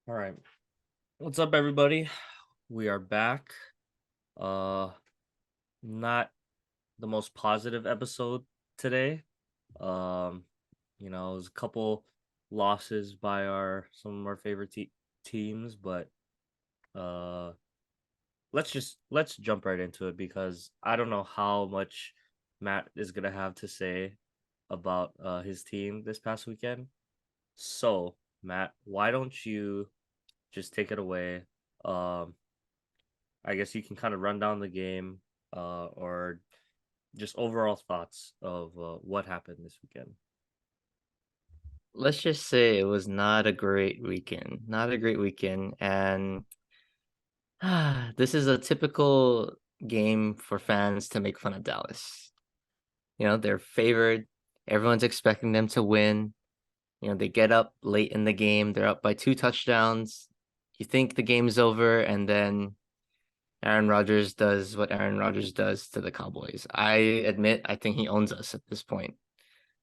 All right. What's up, everybody? We are back. Not the most positive episode today. Um, it was a couple losses by our some of our favorite teams, but uh let's jump right into it because I don't know how much Matt is gonna have to say about his team this past weekend. So, Matt, why don't you just take it away? Um, I guess you can kind of run down the game, or just overall thoughts of what happened this weekend. Let's just say it was not a great weekend. Not a great weekend. And this is a typical game for fans to make fun of Dallas. They're favored. Everyone's expecting them to win. They get up late in the game. They're up by 2 touchdowns. You think the game's over, and then Aaron Rodgers does what Aaron Rodgers does to the Cowboys. I admit, I think he owns us at this point.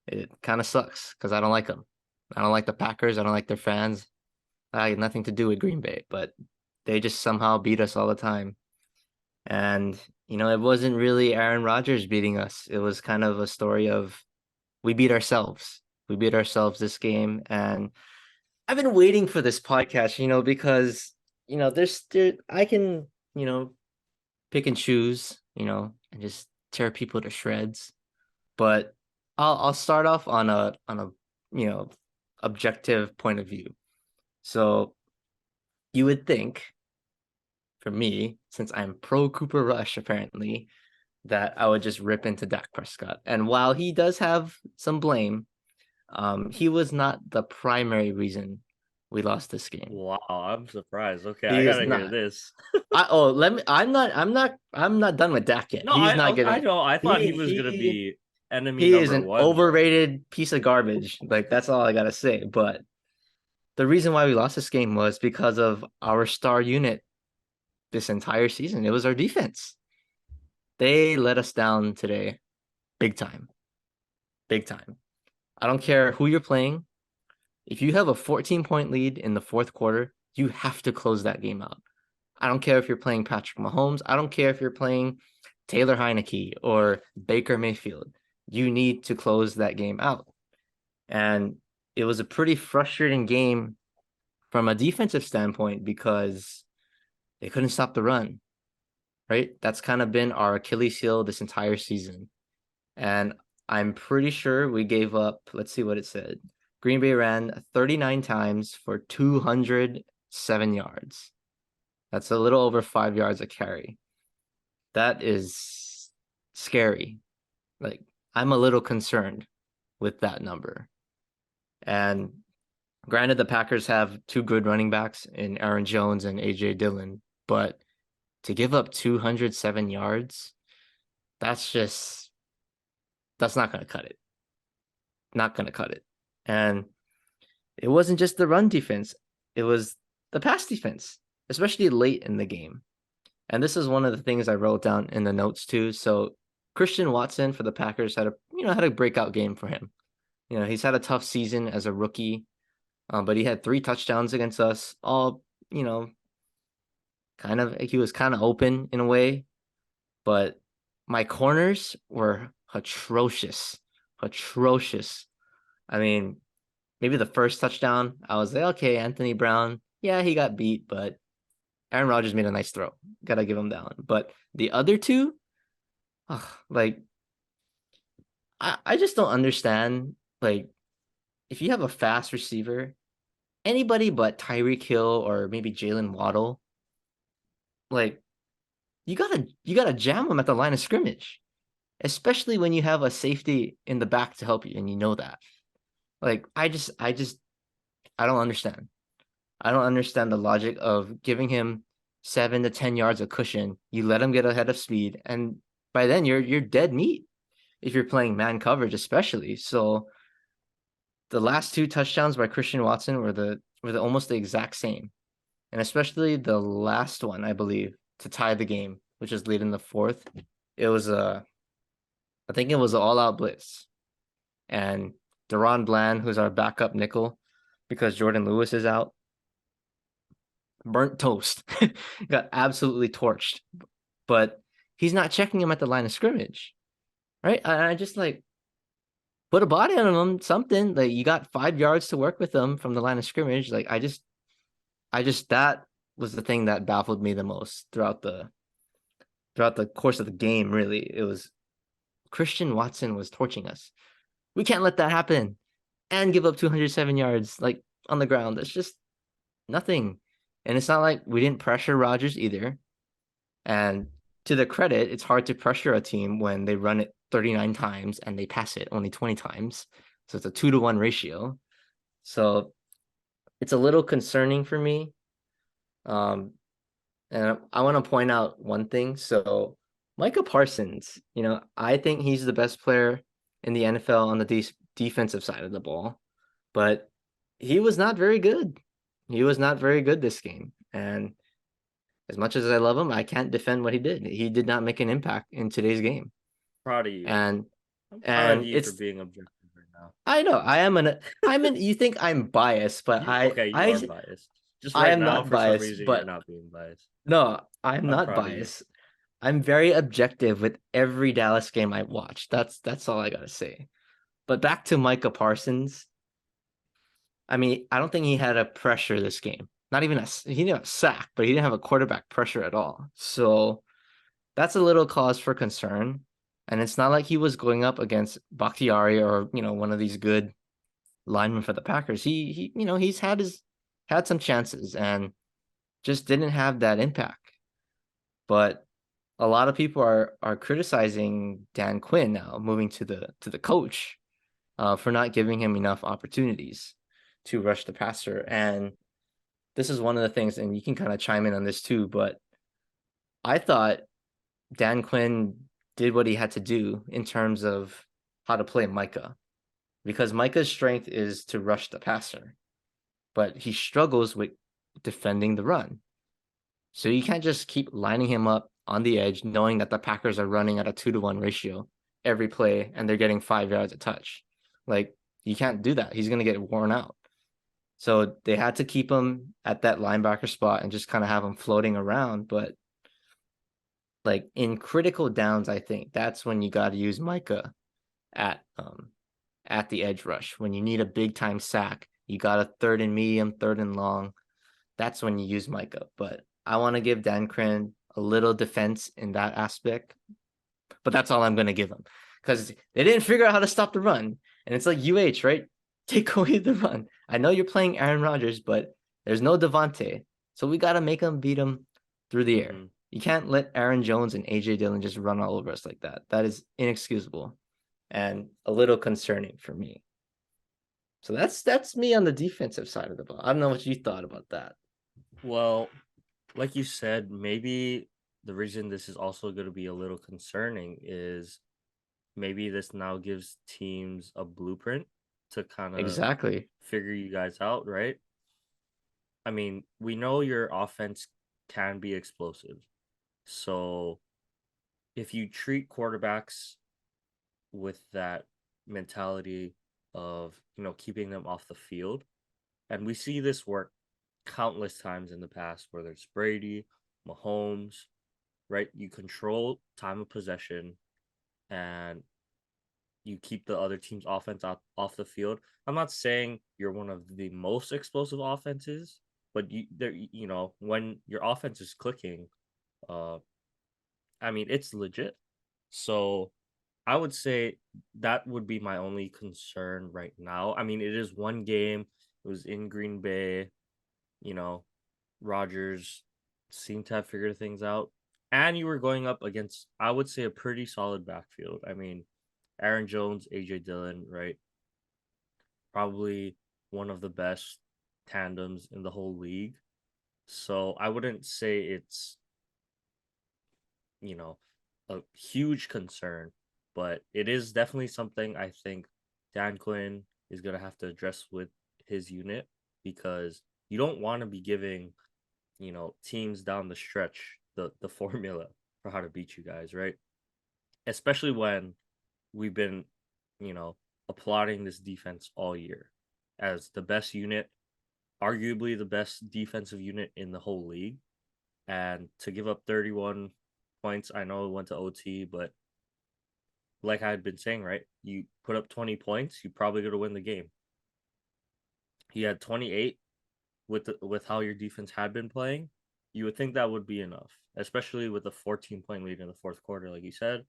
It kind of sucks because I don't like him. I don't like the Packers. I don't like their fans. I had nothing to do with Green Bay, but they just somehow beat us all the time. And, it wasn't really Aaron Rodgers beating us. It was kind of a story of we beat ourselves. We beat ourselves this game. And I've been waiting for this podcast, because, I can, pick and choose, and just tear people to shreds. But I'll start off on a, you know, objective point of view. So you would think for me, since I'm pro Cooper Rush, apparently, that I would just rip into Dak Prescott. And while he does have some blame, he was not the primary reason we lost this game. Wow, I'm surprised. Okay, I He is gotta hear not. this. Let me. I'm not done with Dak yet. No, He's not I gonna. know. I thought He he was gonna he be enemy he is number an one, though. overrated piece of garbage. Like that's all I gotta say. But the reason why we lost this game was because of our star unit this entire season. It was our defense. They let us down today, big time, big time. I don't care who you're playing. If you have a 14-point lead in the fourth quarter, you have to close that game out. I don't care if you're playing Patrick Mahomes. I don't care if you're playing Taylor Heineke or Baker Mayfield. You need to close that game out. And it was a pretty frustrating game from a defensive standpoint because they couldn't stop the run, right? That's kind of been our Achilles heel this entire season. And I'm pretty sure we gave up, let's see what it said. Green Bay ran 39 times for 207 yards. That's a little over 5 yards a carry. That is scary. Like, I'm a little concerned with that number. And granted, the Packers have two good running backs in Aaron Jones and AJ Dillon, but to give up 207 yards, that's just that's not going to cut it. Not going to cut it. And it wasn't just the run defense, it was the pass defense, especially late in the game. And this is one of the things I wrote down in the notes too. So Christian Watson for the Packers had a breakout game for him. He's had a tough season as a rookie, but he had 3 touchdowns against us. All kind of he was kind of open in a way, but my corners were atrocious, atrocious. I mean, maybe the first touchdown, I was like, okay, Anthony Brown, yeah, he got beat, but Aaron Rodgers made a nice throw. Gotta give him that one. But the other two, like I just don't understand. Like, if you have a fast receiver, anybody but Tyreek Hill or maybe Jalen Waddle, like you gotta jam them at the line of scrimmage, especially when you have a safety in the back to help you, and you know that. Like, I don't understand. I don't understand the logic of giving him 7 to 10 yards of cushion. You let him get ahead of speed, and by then you're dead meat if you're playing man coverage, especially. So the last 2 touchdowns by Christian Watson were almost the exact same, and especially the last one, I believe, to tie the game, which is late in the fourth. It was I think it was an all-out blitz, and Deron Bland, who's our backup nickel, because Jordan Lewis is out, burnt toast, got absolutely torched. But he's not checking him at the line of scrimmage, right? I just like put a body on him, something like you got 5 yards to work with him from the line of scrimmage. Like I just that was the thing that baffled me the most throughout the course of the game. Really, it was Christian Watson was torching us. We can't let that happen and give up 207 yards like on the ground. That's just nothing. And it's not like we didn't pressure Rodgers either. And to the credit, it's hard to pressure a team when they run it 39 times and they pass it only 20 times. So it's a 2-to-1 ratio. So it's a little concerning for me. Um, and I want to point out one thing. So Micah Parsons, I think he's the best player in the NFL on the defensive side of the ball, but he was not very good. He was not very good this game. And as much as I love him, I can't defend what he did. He did not make an impact in today's game. Proud of you. And I'm proud of and you for it's being objective right now. I know I'm an you think I'm biased, but You are biased. Just I right am now, not for some biased, reason, you're but not being biased. no, I'm I'm not proud of you. biased. I'm very objective with every Dallas game I watch. That's all I gotta say. But back to Micah Parsons. I mean, I don't think he had a pressure this game. Not even he didn't have a sack, but he didn't have a quarterback pressure at all. So that's a little cause for concern. And it's not like he was going up against Bakhtiari or, one of these good linemen for the Packers. He's had some chances and just didn't have that impact. But a lot of people are criticizing Dan Quinn now, moving to the coach, for not giving him enough opportunities to rush the passer. And this is one of the things, and you can kind of chime in on this too, but I thought Dan Quinn did what he had to do in terms of how to play Micah, because Micah's strength is to rush the passer, but he struggles with defending the run. So you can't just keep lining him up on the edge, knowing that the Packers are running at a 2-to-1 ratio every play and they're getting 5 yards a touch. Like, you can't do that. He's going to get worn out. So they had to keep him at that linebacker spot and just kind of have him floating around. But like in critical downs, I think that's when you got to use Micah at the edge rush. When you need a big time sack, you got a third and medium, third and long. That's when you use Micah. But I want to give Dan Quinn a little defense in that aspect. But that's all I'm going to give him, because they didn't figure out how to stop the run. And it's like right? Take away the run. I know you're playing Aaron Rodgers, but there's no Devontae. So we got to make him beat him through the air. You can't let Aaron Jones and AJ Dillon just run all over us like that. That is inexcusable and a little concerning for me. So that's me on the defensive side of the ball. I don't know what you thought about that. Well, like you said, maybe the reason this is also going to be a little concerning is maybe this now gives teams a blueprint to kind of Exactly. figure you guys out, right? I mean, we know your offense can be explosive. So if you treat quarterbacks with that mentality of, keeping them off the field, and we see this work countless times in the past, whether it's Brady, Mahomes, right? You control time of possession and you keep the other team's offense off the field. I'm not saying you're one of the most explosive offenses, but when your offense is clicking, I mean, it's legit. So I would say that would be my only concern right now. I mean, it is one game. It was in Green Bay. You know, Rodgers seemed to have figured things out. And you were going up against, I would say, a pretty solid backfield. I mean, Aaron Jones, AJ Dillon, right? Probably one of the best tandems in the whole league. So I wouldn't say it's, you know, a huge concern, but it is definitely something I think Dan Quinn is going to have to address with his unit, because you don't want to be giving, teams down the stretch the formula for how to beat you guys, right? Especially when we've been, applauding this defense all year as the best unit. arguably the best defensive unit in the whole league. And to give up 31 points, I know it went to OT, but like I had been saying, right? You put up 20 points, you probably going to win the game. He had 28 with how your defense had been playing. You would think that would be enough, especially with a 14-point lead in the fourth quarter, like you said.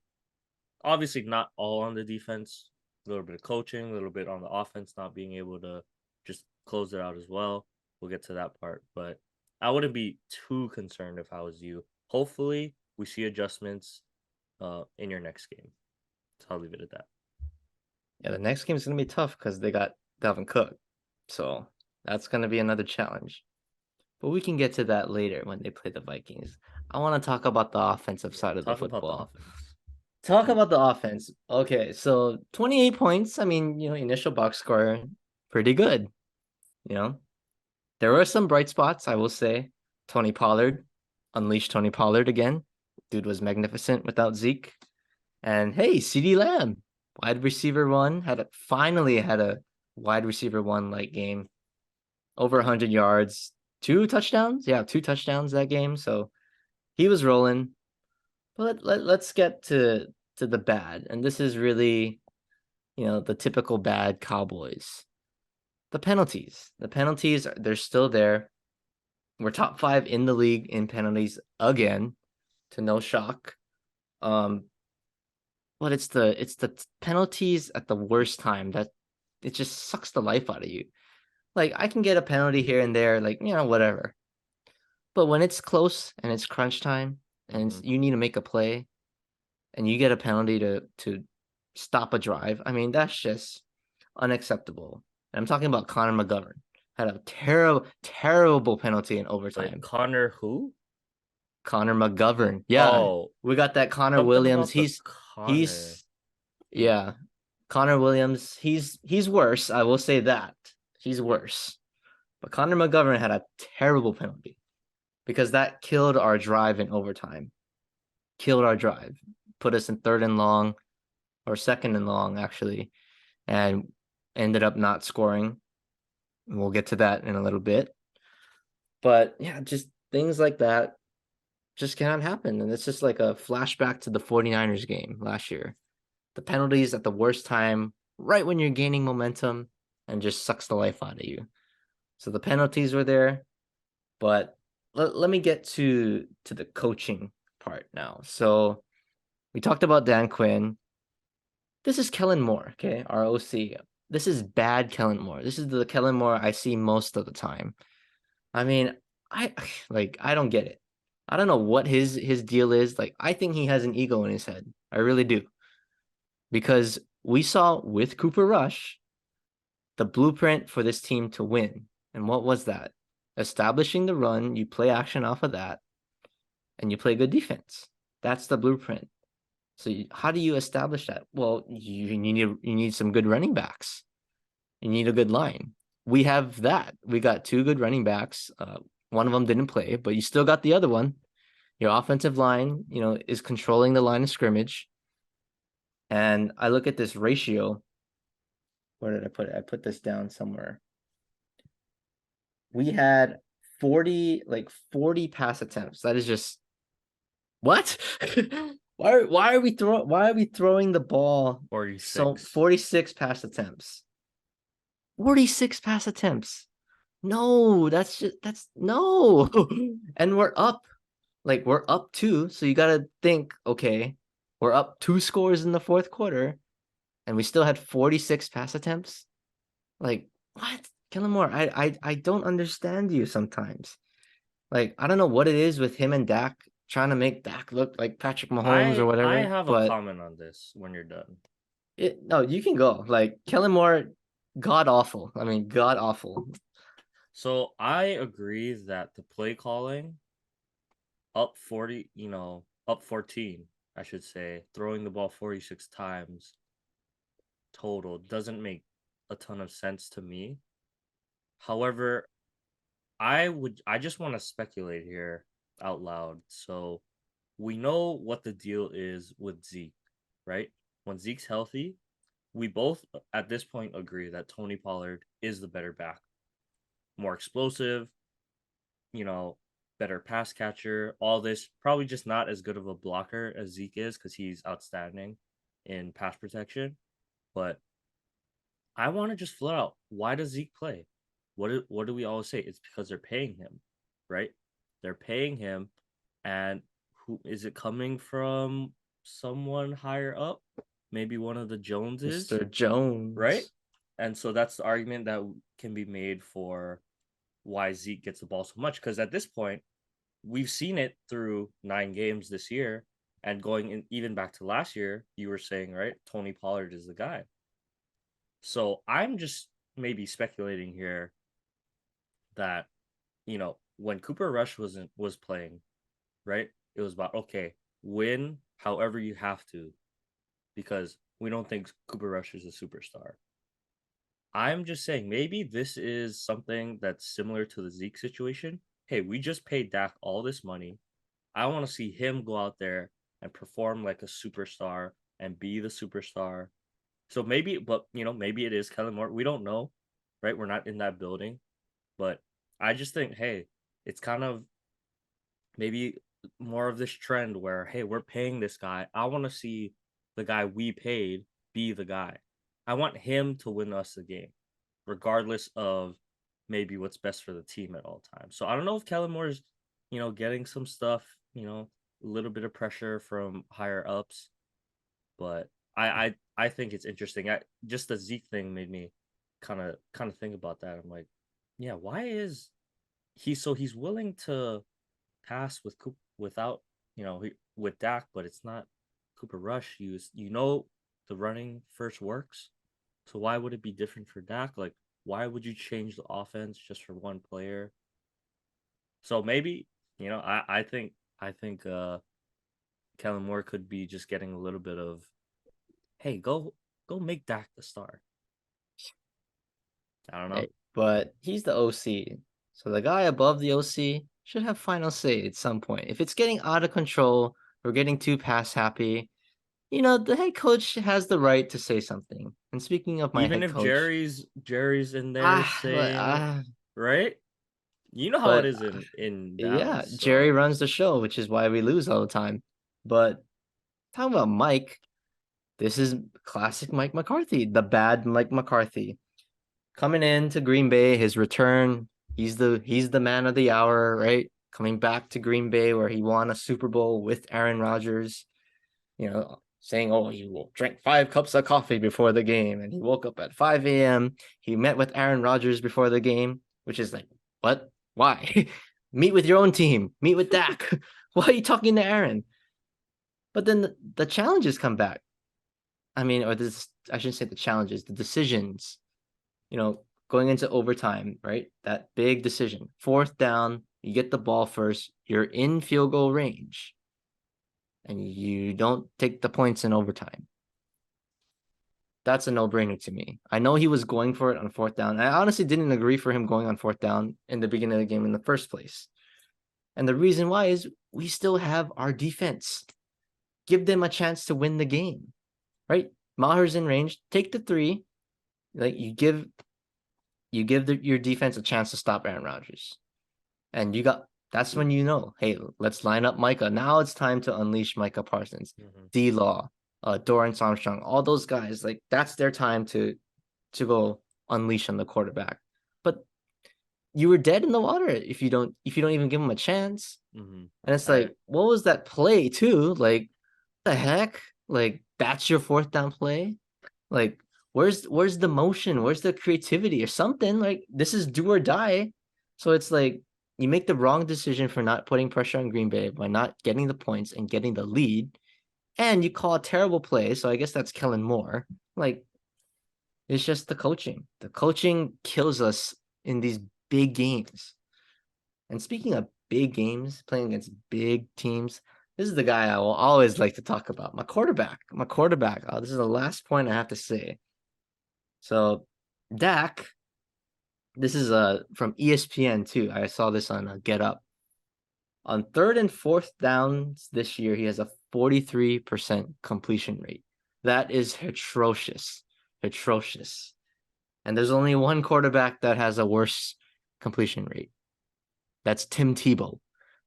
Obviously, not all on the defense. A little bit of coaching, a little bit on the offense, not being able to just close it out as well. We'll get to that part, but I wouldn't be too concerned if I was you. Hopefully, we see adjustments in your next game. So I'll leave it at that. Yeah, the next game is going to be tough because they got Dalvin Cook. So that's going to be another challenge. But we can get to that later when they play the Vikings. I want to talk about the offensive side of the Talk about the football. offense. Talk about the offense. Okay, so 28 points. I mean, initial box score, pretty good. You know, there were some bright spots, I will say. Tony Pollard, unleashed Tony Pollard again. Dude was magnificent without Zeke. And hey, CeeDee Lamb, wide receiver one, finally had a wide receiver one like game. Over 100 yards, 2 touchdowns. Yeah, 2 touchdowns that game. So he was rolling. But let's get to the bad. And this is really, the typical bad Cowboys. The penalties. The penalties, they're still there. We're top 5 in the league in penalties again, to no shock. But it's the penalties at the worst time that it just sucks the life out of you. Like, I can get a penalty here and there, like, whatever. But when it's close and it's crunch time and you need to make a play and you get a penalty to stop a drive, I mean, that's just unacceptable. And I'm talking about Connor McGovern. Had a terrible penalty in overtime. Wait, Connor who? Connor McGovern. Yeah, Oh, we got that Connor something Williams. about the He's Connor. he's yeah. Connor Williams, he's worse. I will say that. He's worse. But Connor McGovern had a terrible penalty because that killed our drive in overtime. Killed our drive. Put us in 3rd and long, or 2nd and long, actually, and ended up not scoring. We'll get to that in a little bit. But yeah, just things like that just cannot happen. And it's just like a flashback to the 49ers game last year. The penalties at the worst time, right when you're gaining momentum, and just sucks the life out of you. So the penalties were there, but let me get to the coaching part now. So we talked about Dan Quinn. This is Kellen Moore, okay, our OC. This is bad Kellen Moore. This is the Kellen Moore I see most of the time. I mean, I don't get it. I don't know what his deal is. Like, I think he has an ego in his head. I really do. Because we saw with Cooper Rush the blueprint for this team to win. And what was that? Establishing the run, you play action off of that, and you play good defense. That's the blueprint. So how do you establish that? Well, you need some good running backs. You need a good line. We have that. We got 2 good running backs. One of them didn't play, but you still got the other one. Your offensive line, is controlling the line of scrimmage. And I look at this ratio. Where did I put it? I put this down somewhere. We had 40 pass attempts. That is just what? why are we throwing the ball 46. 46 pass attempts? 46 pass attempts. No, that's no. And we're up. We're up 2, so you got to think, okay, we're up 2 scores in the fourth quarter and we still had 46 pass attempts. Like, what? Kellen Moore, I don't understand you sometimes. Like, I don't know what it is with him and Dak trying to make Dak look like Patrick Mahomes or I whatever. have a but comment on this when you're done. no, you can go. Like, Kellen Moore, god awful. I mean, god awful. So I agree that the play calling up 40, up 14, I should say, throwing the ball 46 times total doesn't make a ton of sense to me. However, I just want to speculate here out loud. So we know what the deal is with Zeke, right? When Zeke's healthy, we both at this point agree that Tony Pollard is the better back. more explosive, better pass catcher, all this. Probably just not as good of a blocker as Zeke is because he's outstanding in pass protection. But I want to just float out. Why does Zeke play? What do we always say? It's because they're paying him, right? They're paying him, and who is it coming from? Someone higher up, maybe one of the Joneses, Mr. right? Jones. And so that's the argument that can be made for why Zeke gets the ball so much. Because at this point, we've seen it through 9 games this year, and going in even back to last year, you were saying, right, Tony Pollard is the guy. So I'm just maybe speculating here that when Cooper Rush was playing, right, it was about, okay, win however you have to, because we don't think Cooper Rush is a superstar. I'm just saying maybe this is something that's similar to the Zeke situation. Hey, we just paid Dak all this money. I want to see him go out there and perform like a superstar and be the superstar. So maybe, but maybe it is Kellen Moore. We don't know, right? We're not in that building, but I just think, hey, it's kind of maybe more of this trend where, hey, we're paying this guy. I want to see the guy we paid be the guy. I want him to win us the game, regardless of maybe what's best for the team at all times. So I don't know if Kellen Moore is, getting some stuff, a little bit of pressure from higher ups, but I think it's interesting. Just the Zeke thing made me kind of think about that. I'm like, yeah, why is he's willing to pass without with Dak, but it's not Cooper Rush. The running first works, so why would it be different for Dak? Like, why would you change the offense just for one player? So maybe I think Kellen Moore could be just getting a little bit of, hey, go make Dak the star. I don't know. Hey, but he's the OC. So the guy above the OC should have final say at some point. If it's getting out of control, we're getting too pass happy, the head coach has the right to say something. And speaking of my Even head if coach, Jerry's in there ah, saying, right? You know how it but is in yeah, Dallas. Jerry So runs the show, which is why we lose all the time. But talking about Mike, this is classic Mike McCarthy, the bad Mike McCarthy. Coming into Green Bay, his return, he's the man of the hour, right? Coming back to Green Bay where he won a Super Bowl with Aaron Rodgers, saying, oh, he drank 5 cups of coffee before the game and he woke up at 5 a.m. He met with Aaron Rodgers before the game, which is like, what? Why? Meet with your own team. Meet with Dak. Why are you talking to Aaron? But then the challenges come back. I mean, I shouldn't say the challenges, the decisions, going into overtime, right? That big decision. 4th down, you get the ball first, you're in field goal range, and you don't take the points in overtime. That's a no-brainer to me. I know he was going for it on 4th down. I honestly didn't agree for him going on 4th down in the beginning of the game in the first place. And the reason why is we still have our defense. Give them a chance to win the game, right? Maher's in range. Take the 3. Like you give your defense a chance to stop Aaron Rodgers. And that's when hey, let's line up Micah. Now it's time to unleash Micah Parsons, D-Law, Dorrance Armstrong, all those guys. Like that's their time to go unleash on the quarterback. But you were dead in the water if you don't even give them a chance. And it's like, what was that play too? Like, the heck? Like that's your 4th down play? Like, where's the motion? Where's the creativity or something? Like this is do or die. So it's like you make the wrong decision for not putting pressure on Green Bay by not getting the points and getting the lead, and you call a terrible play. So I guess that's Kellen Moore. Like it's just the coaching. The coaching kills us in these big games. And speaking of big games, playing against big teams, this is the guy I will always like to talk about. My quarterback. Oh, this is the last point I have to say. So Dak, this is from ESPN too. I saw this on Get Up. On 3rd and 4th downs this year, he has a 43% completion rate. That is atrocious. Atrocious. And there's only one quarterback that has a worse completion rate. That's Tim Tebow.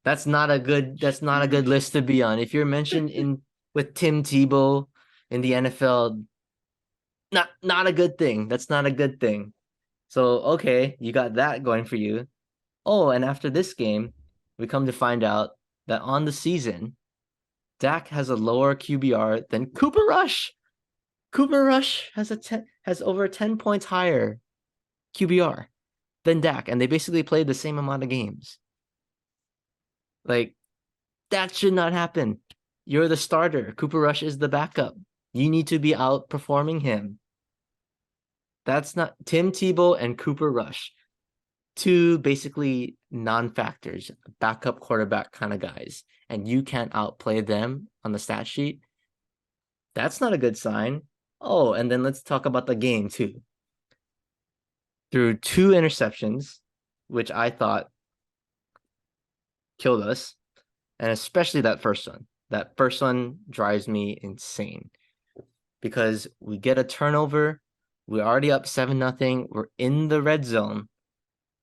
That's not a good list to be on. If you're mentioned in with Tim Tebow in the NFL, not a good thing. That's not a good thing. So okay, you got that going for you. Oh, and after this game, we come to find out that on the season, Dak has a lower QBR than Cooper Rush. Cooper Rush has over 10 points higher QBR than Dak, and they basically played the same amount of games. Like, that should not happen. You're the starter. Cooper Rush is the backup. You need to be outperforming him. That's not Tim Tebow and Cooper Rush. Two basically non-factors, backup quarterback kind of guys, and you can't outplay them on the stat sheet. That's not a good sign. Oh, and then let's talk about the game too. Through 2 interceptions, which I thought killed us, and especially that first one. That first one drives me insane because we get a turnover. We're already up 7-0. We're in the red zone.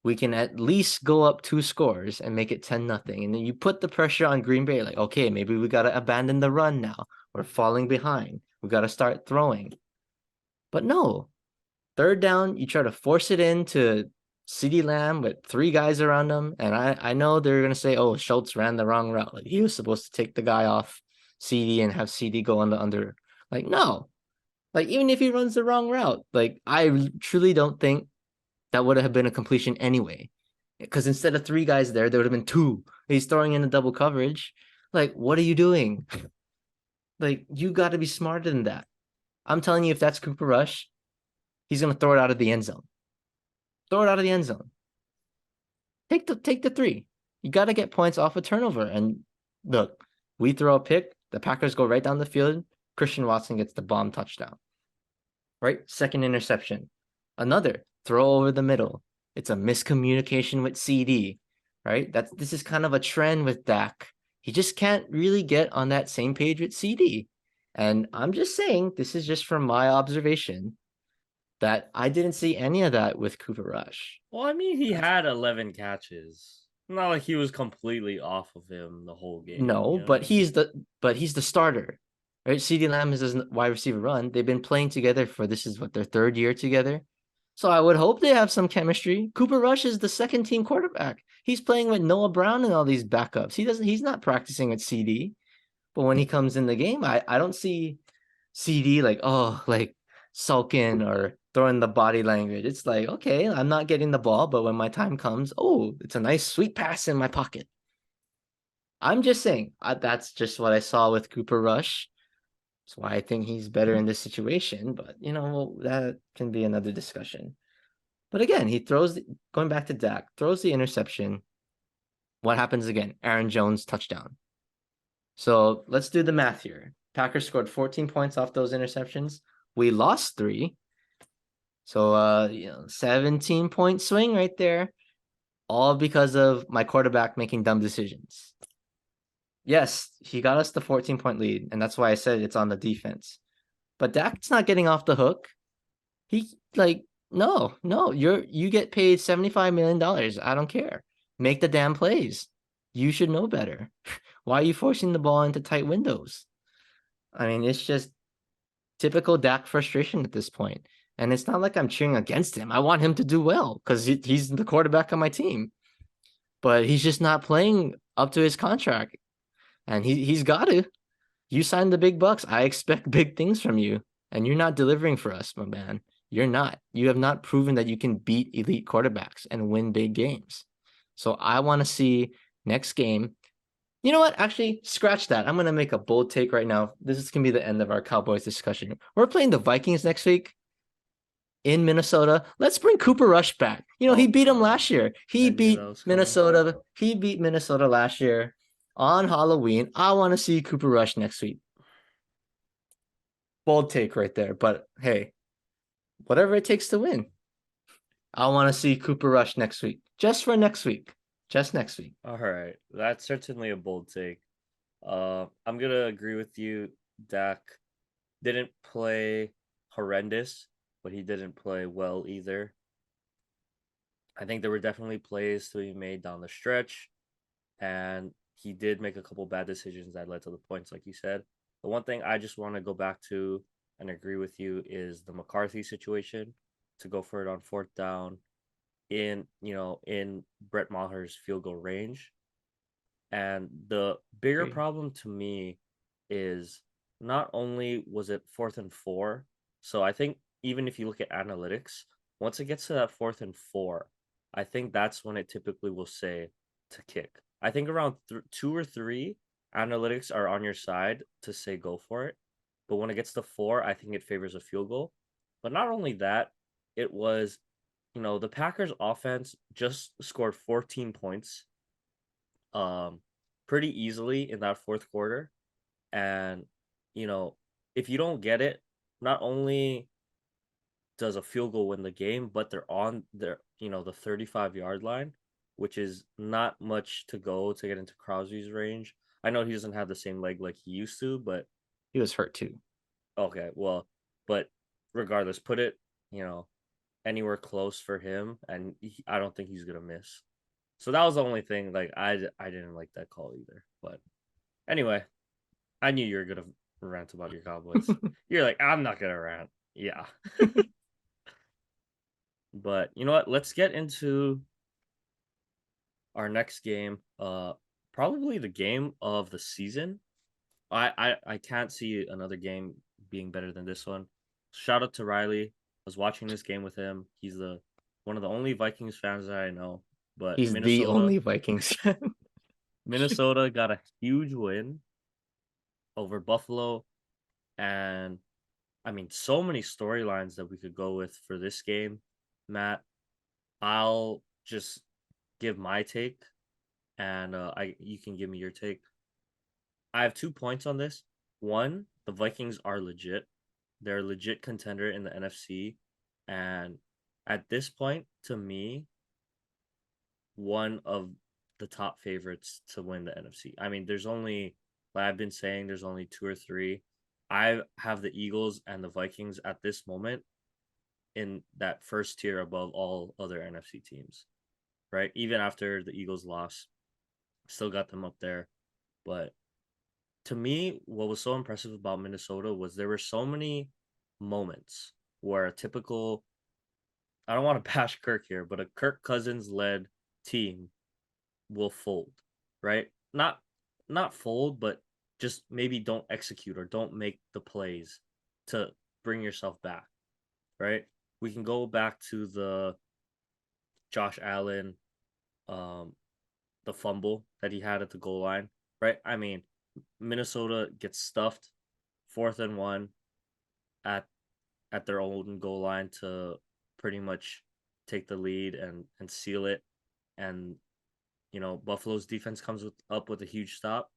We can at least go up 2 scores and make it 10-0. And then you put the pressure on Green Bay, like, okay, maybe we got to abandon the run now. We're falling behind. We got to start throwing. But no, 3rd down, you try to force it into CeeDee Lamb with 3 guys around him. And I know they're going to say, oh, Schultz ran the wrong route. Like, he was supposed to take the guy off CeeDee and have CeeDee go on the under. Like, no. Like, even if he runs the wrong route, like, I truly don't think that would have been a completion anyway. Because instead of 3 guys there would have been 2. He's throwing in a double coverage. Like, what are you doing? Like, you got to be smarter than that. I'm telling you, if that's Cooper Rush, he's going to throw it out of the end zone. Throw it out of the end zone. Take the 3. You got to get points off a turnover. And look, we throw a pick. The Packers go right down the field. Christian Watson gets the bomb touchdown. Right? 2nd interception. Another throw over the middle. It's a miscommunication with CeeDee. Right? This is kind of a trend with Dak. He just can't really get on that same page with CeeDee. And I'm just saying, this is just from my observation, that I didn't see any of that with Cooper Rush. Well, I mean, he had 11 catches. Not like he was completely off of him the whole game. No, but he's the starter. Right? CeeDee Lamb is his wide receiver run. They've been playing together for this is what their 3rd year together. So I would hope they have some chemistry. Cooper Rush is the 2nd team quarterback. He's playing with Noah Brown and all these backups. He's not practicing with CeeDee. But when he comes in the game, I don't see CeeDee like sulking or throwing the body language. It's like, okay, I'm not getting the ball, but when my time comes, oh, it's a nice sweet pass in my pocket. I'm just saying, that's just what I saw with Cooper Rush. That's why I think he's better in this situation. But, that can be another discussion. But again, he going back to Dak, throws the interception. What happens again? Aaron Jones touchdown. So let's do the math here. Packers scored 14 points off those interceptions. We lost 3. So 17-point swing right there. All because of my quarterback making dumb decisions. Yes, he got us the 14-point lead, and that's why I said it's on the defense. But Dak's not getting off the hook. No, you get paid $75 million. I don't care. Make the damn plays. You should know better. Why are you forcing the ball into tight windows? I mean, it's just typical Dak frustration at this point. And it's not like I'm cheering against him. I want him to do well because he's the quarterback on my team. But he's just not playing up to his contract. And he's got to. You signed the big bucks. I expect big things from you. And you're not delivering for us, my man. You're not. You have not proven that you can beat elite quarterbacks and win big games. So I want to see next game. You know what? Actually, scratch that. I'm going to make a bold take right now. This is going to be the end of our Cowboys discussion. We're playing the Vikings next week in Minnesota. Let's bring Cooper Rush back. He beat him last year. He beat Minnesota. He beat Minnesota last year on Halloween. I want to see Cooper Rush next week. Bold take right there. But hey, whatever it takes to win. I want to see Cooper Rush next week. Just for next week. Just next week. All right. That's certainly a bold take. I'm going to agree with you. Dak didn't play horrendous, but he didn't play well either. I think there were definitely plays to be made down the stretch, and he did make a couple bad decisions that led to the points, like you said. The one thing I just want to go back to and agree with you is the McCarthy situation, to go for it on fourth down in Brett Maher's field goal range. And the bigger Okay. problem to me is not only was it 4th and 4, so I think even if you look at analytics, once it gets to that 4th and 4, I think that's when it typically will say to kick. I think around 2 or 3, analytics are on your side to say go for it. But when it gets to 4, I think it favors a field goal. But not only that, it was, the Packers offense just scored 14 points um pretty easily in that fourth quarter. And you know, if you don't get it, not only does a field goal win the game, but they're on the 35-yard line, which is not much to go to get into Crosby's range. I know he doesn't have the same leg like he used to, but He was hurt too. okay, well, but regardless, put it, you know, anywhere close for him, and I don't think he's gonna miss. So that was the only thing. Like I didn't like that call either. But anyway, I knew you were gonna rant about your Cowboys. You're like, I'm not gonna rant. Yeah. But you know what? Let's get into our next game. Probably the game of the season. I can't see another game being better than this one. Shout out to Riley. I was watching this game with him. He's the one of the only Vikings fans that I know. But He's the only Vikings fan. Minnesota got a huge win over Buffalo. And I mean, so many storylines that we could go with for this game, Matt. I'll just give my take, and I you can give me your take. I have 2 points on this. One, the Vikings are legit. They're a legit contender in the NFC, and at this point, to me, one of the top favorites to win the NFC. I mean, like I've been saying, there's only 2 or 3. I have the Eagles and the Vikings at this moment in that first tier above all other NFC teams, right? Even after the Eagles loss, still got them up there. But to me, what was so impressive about Minnesota was there were so many moments where a typical, I don't want to bash Kirk here, but a Kirk Cousins led team will fold, right? Not fold, but just maybe don't execute or don't make the plays to bring yourself back, right? We can go back to the Josh Allen, um, the fumble that he had at the goal line, right? I mean, Minnesota gets stuffed, 4th and 1 at at their own goal line to pretty much take the lead and seal it. And Buffalo's defense comes up with a huge stop.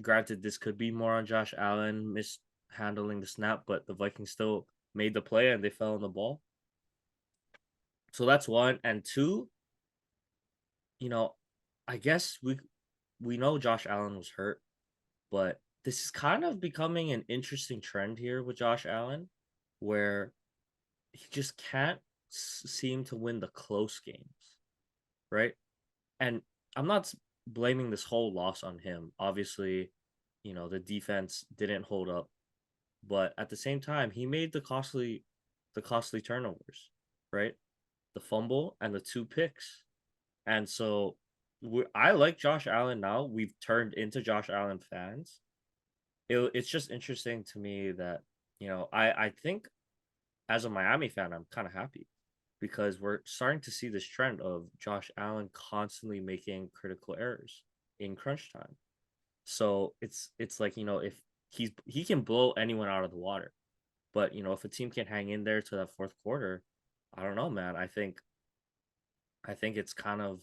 Granted, this could be more on Josh Allen mishandling the snap, but the Vikings still made the play and they fell on the ball. So that's one. And two, you know, I guess we know Josh Allen was hurt, but this is kind of becoming an interesting trend here with Josh Allen, where he just can't seem to win the close games, right? And I'm not blaming this whole loss on him. Obviously, the defense didn't hold up, but at the same time, he made the costly turnovers, right? The fumble and the 2 picks. And so I like Josh Allen now. We've turned into Josh Allen fans. It's just interesting to me that, I think as a Miami fan, I'm kind of happy because we're starting to see this trend of Josh Allen constantly making critical errors in crunch time. So it's like, if he can blow anyone out of the water. But, if a team can hang in there to that fourth quarter, I don't know, man. I think it's kind of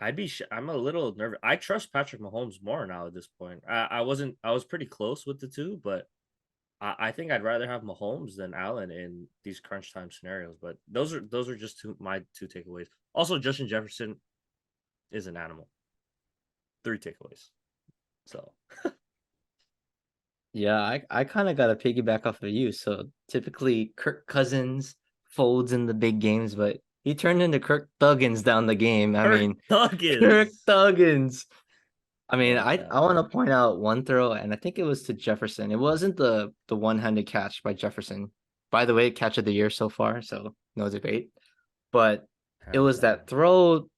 I'm a little nervous. I trust Patrick Mahomes more now at this point. I was pretty close with the two, but I think I'd rather have Mahomes than Allen in these crunch time scenarios. But those are just my two takeaways. Also, Justin Jefferson is an animal. 3 takeaways. So Yeah, I kind of got to piggyback off of you. So typically, Kirk Cousins folds in the big games, but he turned into Kirk Thuggins down the game. I Kirk mean, Kirk Thuggins. Thuggins. I mean, I Whatever. want to point out one throw, and I think it was to Jefferson. It wasn't the one-handed catch by Jefferson. By the way, catch of the year so far, so no debate. But it Hands was down. that throw,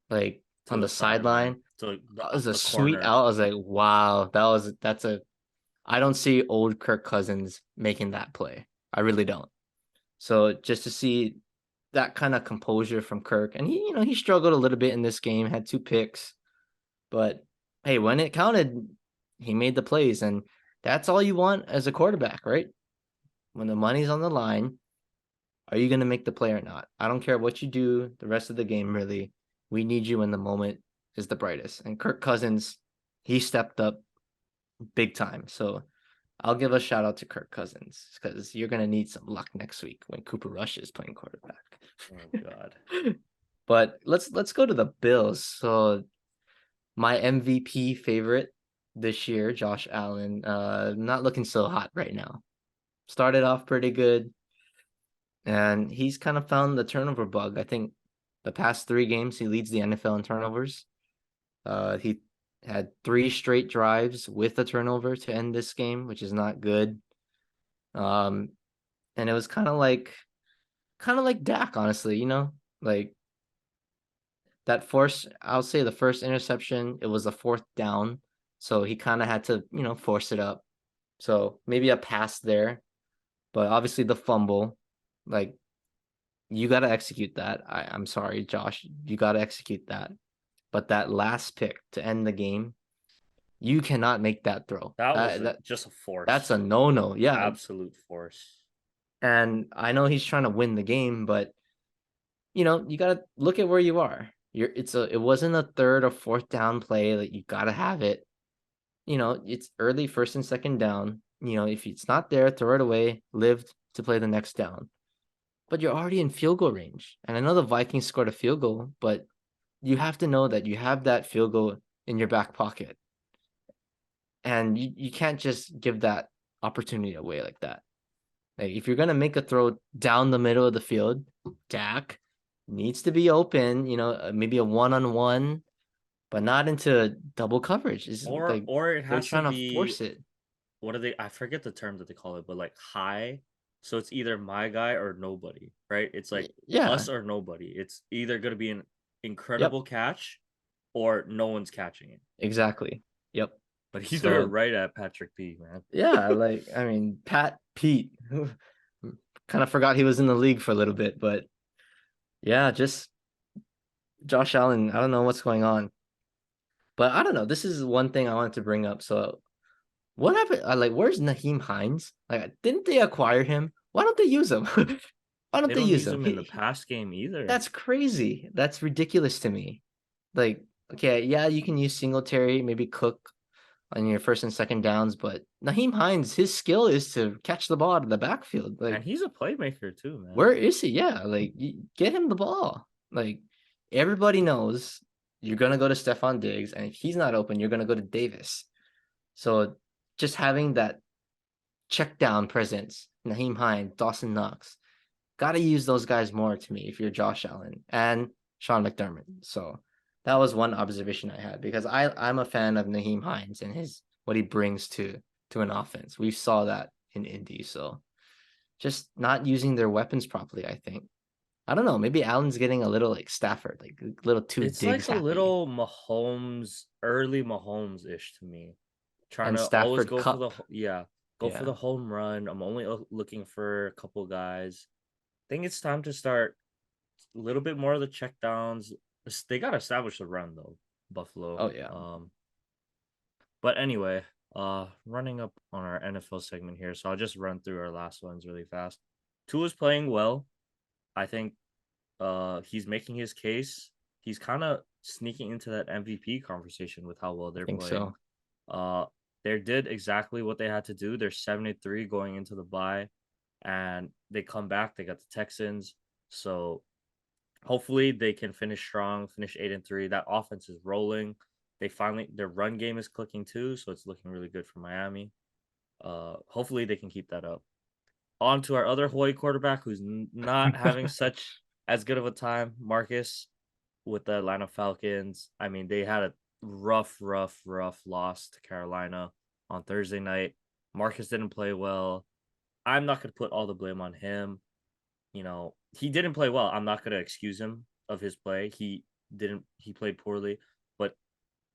like To on the the side, right? sideline. To That was a the sweet corner. out. I was like, wow, that's a. I don't see old Kirk Cousins making that play. I really don't. So just to see that kind of composure from Kirk, and he struggled a little bit in this game, had 2 picks, but hey, when it counted, he made the plays, and that's all you want as a quarterback, right? When the money's on the line, are you going to make the play or not? I don't care what you do the rest of the game, really. We need you when the moment is the brightest. And Kirk Cousins, he stepped up big time. So I'll give a shout out to Kirk Cousins because you're going to need some luck next week when Cooper Rush is playing quarterback. Oh God. But let's go to the Bills. So my MVP favorite this year, Josh Allen, not looking so hot right now. Started off pretty good, and he's kind of found the turnover bug. I think the past 3 games he leads the NFL in turnovers. He had 3 straight drives with a turnover to end this game, which is not good. Um, and it was kind of like Dak, honestly, like that I'll say the first interception, it was a 4th down. So he kind of had to, force it up. So maybe a pass there, but obviously the fumble, like you got to execute that. I'm sorry, Josh, you got to execute that. But that last pick to end the game, you cannot make that throw. That was just a That's force. a no-no. Yeah. Absolute force. And I know he's trying to win the game, but you gotta look at where you are. It wasn't a 3rd or 4th down play that you gotta have it. It's early 1st and 2nd down. If it's not there, throw it away, live to play the next down. But you're already in field goal range. And I know the Vikings scored a field goal, but you have to know that you have that field goal in your back pocket. And you can't just give that opportunity away like that. Like if you're gonna make a throw down the middle of the field, Dak needs to be open, maybe a one-on-one, but not into double coverage. It's like Or it they're has to trying to be, force it. what are they? I forget the term that they call it, but like high. So it's either my guy or nobody, right? It's like Yeah. us or nobody. It's either gonna be an Yep. incredible catch or no one's catching it. Exactly. Yep. But he threw it So right at Patrick P, man. yeah, like I mean, Pat Pete kind of forgot he was in the league for a little bit, but yeah, just Josh Allen. I don't know what's going on, but I don't know. This is one thing I wanted to bring up. So what happened? Like, where's Naheem Hines? Like, didn't they acquire him? Why don't they use him? Why don't They they don't use use him? him in the pass game either. That's crazy. That's ridiculous to me. Like, okay, yeah, you can use Singletary, maybe Cook on your 1st and 2nd downs, but Naheem Hines, his skill is to catch the ball out of the backfield. And Like, he's a playmaker too, man. where is he? Yeah, like, get him the ball. Like, everybody knows you're gonna go to Stephon Diggs, and if he's not open, you're gonna go to Davis. So, just having that check down presence, Naheem Hines, Dawson Knox, got to use those guys more to me if you're Josh Allen and Sean McDermott. So that was one observation I had because I'm a fan of Naheem Hines and his what he brings to an offense. We saw that in Indy. So just not using their weapons properly, I think. I don't know. Maybe Allen's getting a little like Stafford, like a little too It's Diggs like a happy. little Mahomes, early Mahomes ish to me. Trying And to always Stafford go for Cup. go for Yeah. the home run. I'm only looking for a couple guys. I think it's time to start a little bit more of the check downs. They got to establish the run though, Buffalo. Oh yeah. But anyway, running up on our NFL segment here, so I'll just run through our last ones really fast. Tua's playing well. I think he's making his case. He's kind of sneaking into that MVP conversation with how well I they're think playing. so. Uh they did exactly what they had to do. They're 73 going into the bye, and they come back. They got the Texans. So hopefully they can finish strong, finish 8-3. That offense is rolling. Their run game is clicking too, so it's looking really good for Miami. Hopefully they can keep that up. on to our other Hawaii quarterback who's not having such as good of a time, Marcus, with the Atlanta Falcons. I mean, they had a rough loss to Carolina on Thursday night. Marcus didn't play well. I'm not going to put all the blame on him. You know, he didn't play well. I'm not going to excuse him of his play. He played poorly. But